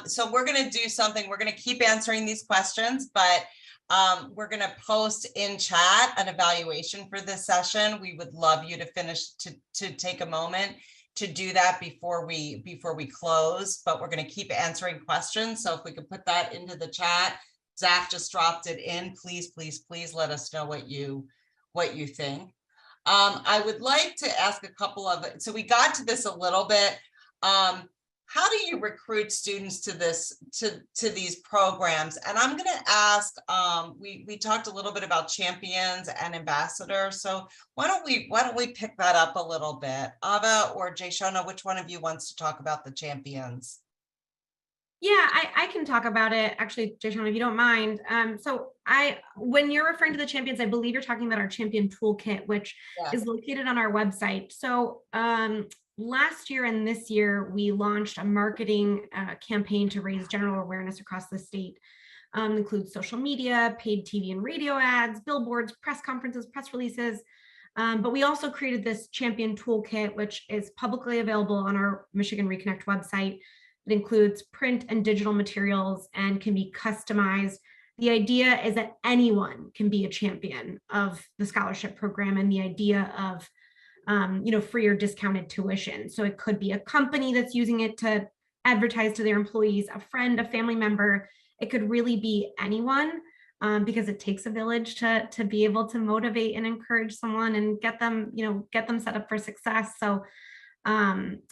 Speaker 1: So we're going to do something. We're going to keep answering these questions, but we're going to post in chat an evaluation for this session. We would love you to to take a moment to do that before we close, but we're going to keep answering questions. So if we could put that into the chat. Zach just dropped it in. Please, please, please let us know what you think. I would like to ask a couple of, so we got to this a little bit. How do you recruit students to these programs? And I'm going to ask, we talked a little bit about champions and ambassadors. So why don't we pick that up a little bit? Ava or Jay Shona, which one of you wants to talk about the champions?
Speaker 6: Yeah, I can talk about it actually, Jason, if you don't mind. So when you're referring to the champions, I believe you're talking about our champion toolkit, which is located on our website. So last year and this year, we launched a marketing campaign to raise general awareness across the state. Includes social media, paid TV and radio ads, billboards, press conferences, press releases. But we also created this champion toolkit, which is publicly available on our Michigan Reconnect website. It includes print and digital materials and can be customized. The idea is that anyone can be a champion of the scholarship program and the idea of free or discounted tuition. So it could be a company that's using it to advertise to their employees, a friend, a family member. It could really be anyone because it takes a village to be able to motivate and encourage someone and get them set up for success. So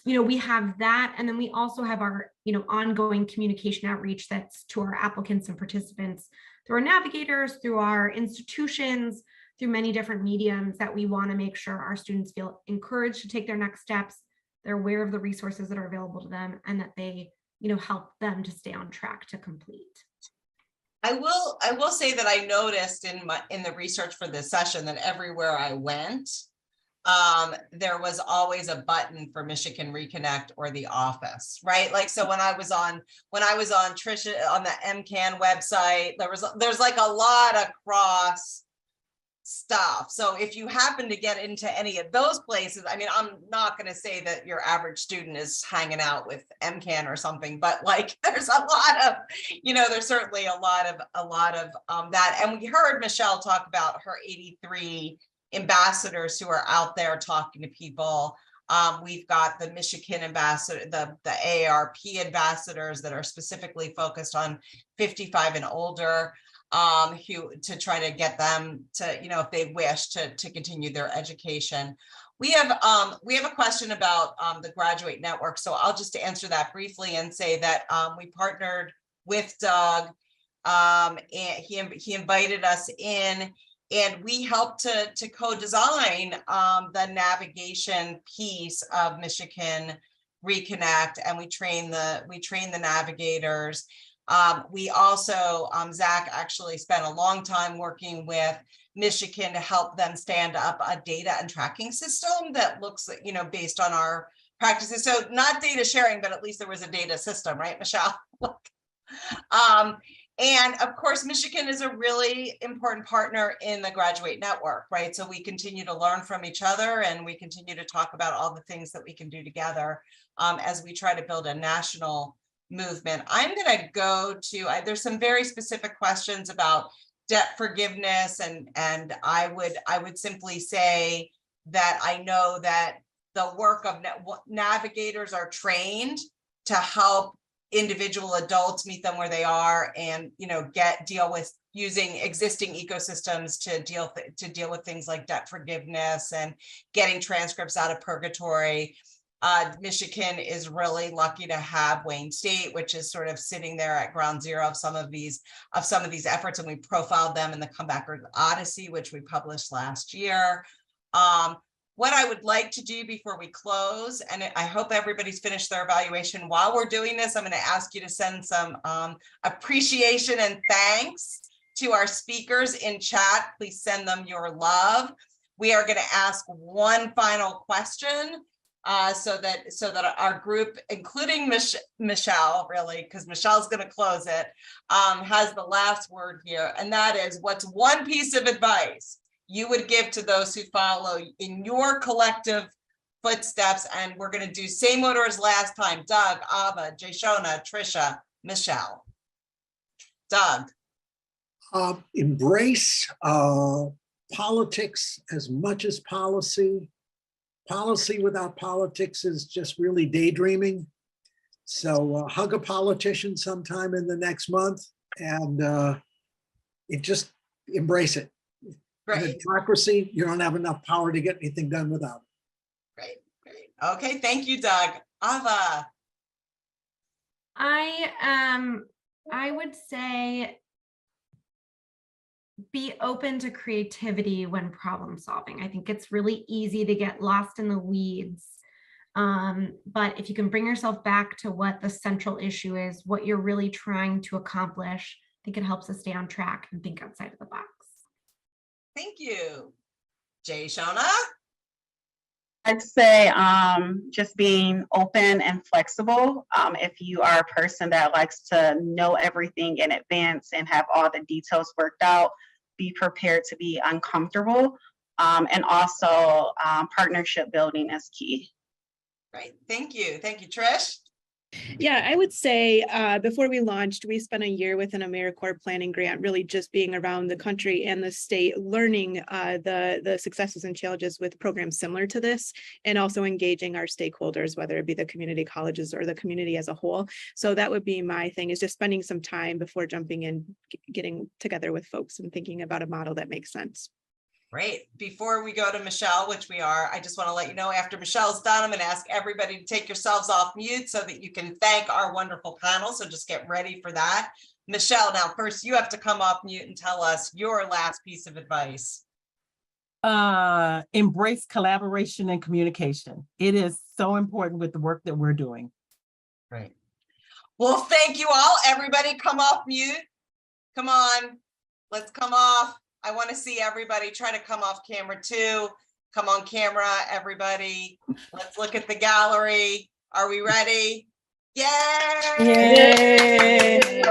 Speaker 6: we have that. And then we also have our, ongoing communication outreach that's to our applicants and participants through our navigators, through our institutions, through many different mediums that we want to make sure our students feel encouraged to take their next steps, they're aware of the resources that are available to them, and that they, help them to stay on track to complete.
Speaker 1: I will say that I noticed in the research for this session that everywhere I went, there was always a button for Michigan Reconnect or the office, right? Like, so when I was on Trisha on the MCAN website, there's like a lot of cross stuff. So if you happen to get into any of those places, I mean, I'm not going to say that your average student is hanging out with MCAN or something, but like there's a lot of, there's certainly a lot of that. And we heard Michelle talk about her 83 ambassadors who are out there talking to people. We've got the Michigan ambassador, the AARP ambassadors that are specifically focused on 55 and older, who to try to get them to, if they wish to continue their education. We have a question about the Graduate Network, so I'll just answer that briefly and say that we partnered with Doug, and he invited us in. And we helped to co-design the navigation piece of Michigan Reconnect, and we train the navigators. We also, Zach actually spent a long time working with Michigan to help them stand up a data and tracking system that looks, based on our practices. So not data sharing, but at least there was a data system, right, Michelle? And of course, Michigan is a really important partner in the Graduate Network, right? So we continue to learn from each other, and we continue to talk about all the things that we can do together as we try to build a national movement. I'm going to go to, there's some very specific questions about debt forgiveness, and I would simply say that I know that the work of navigators are trained to help individual adults meet them where they are, and deal with using existing ecosystems to deal with things like debt forgiveness and getting transcripts out of purgatory. Michigan is really lucky to have Wayne State, which is sort of sitting there at ground zero of some of these efforts, and we profiled them in the Comebackers Odyssey, which we published last year. What I would like to do before we close, and I hope everybody's finished their evaluation while we're doing this, I'm going to ask you to send some appreciation and thanks to our speakers in chat. Please send them your love. We are going to ask one final question so that our group, including Michelle, really, because Michelle's going to close it, has the last word here. And that is, what's one piece of advice you would give to those who follow in your collective footsteps? And we're going to do same order as last time. Doug, Ava, Jayshona, Trisha, Michelle. Doug.
Speaker 3: Embrace politics as much as policy. Policy without politics is just really daydreaming. So hug a politician sometime in the next month, and just embrace it. In a democracy, you don't have enough power to get anything done without it.
Speaker 1: Great. Okay, thank you, Doug. Ava.
Speaker 6: I would say be open to creativity when problem solving. I think it's really easy to get lost in the weeds. But if you can bring yourself back to what the central issue is, what you're really trying to accomplish, I think it helps us stay on track and think outside of the box.
Speaker 1: Thank you. Jayshona?
Speaker 7: I'd say just being open and flexible. If you are a person that likes to know everything in advance and have all the details worked out, be prepared to be uncomfortable. And also partnership building is key.
Speaker 1: Great, thank you. Thank you, Trish.
Speaker 8: Yeah, I would say before we launched, we spent a year with an AmeriCorps planning grant, really just being around the country and the state, learning the successes and challenges with programs similar to this, and also engaging our stakeholders, whether it be the community colleges or the community as a whole. So that would be my thing, is just spending some time before jumping in, getting together with folks and thinking about a model that makes sense.
Speaker 1: Great. Before we go to Michelle, which we are, I just want to let you know, after Michelle's done, I'm going to ask everybody to take yourselves off mute so that you can thank our wonderful panel. So just get ready for that. Michelle, now first you have to come off mute and tell us your last piece of advice.
Speaker 9: Embrace collaboration and communication. It is so important with the work that we're doing.
Speaker 1: Great. Well, thank you all. Everybody come off mute. Come on, let's come off. I want to see everybody try to come off camera too. Come on camera, everybody. Let's look at the gallery. Are we ready? Yay!
Speaker 2: Yay!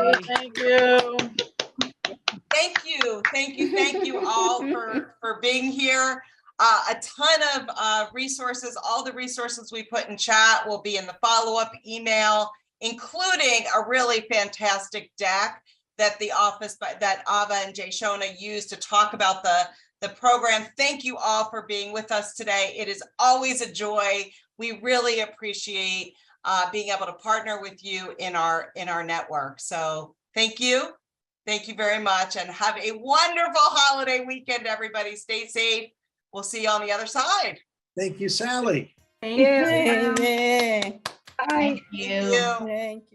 Speaker 9: Thank you.
Speaker 1: Thank you all for being here. A ton of resources, all the resources we put in chat will be in the follow-up email, including a really fantastic deck that the office, that Ava and Jay Shona used to talk about the program. Thank you all for being with us today. It is always a joy. We really appreciate being able to partner with you in our network. So thank you. Thank you very much and have a wonderful holiday weekend, everybody. Stay safe. We'll see you on the other side.
Speaker 3: Thank you, Sally.
Speaker 6: Thank you.
Speaker 2: Yay!
Speaker 7: Thank you.
Speaker 1: Thank you.
Speaker 2: Thank you.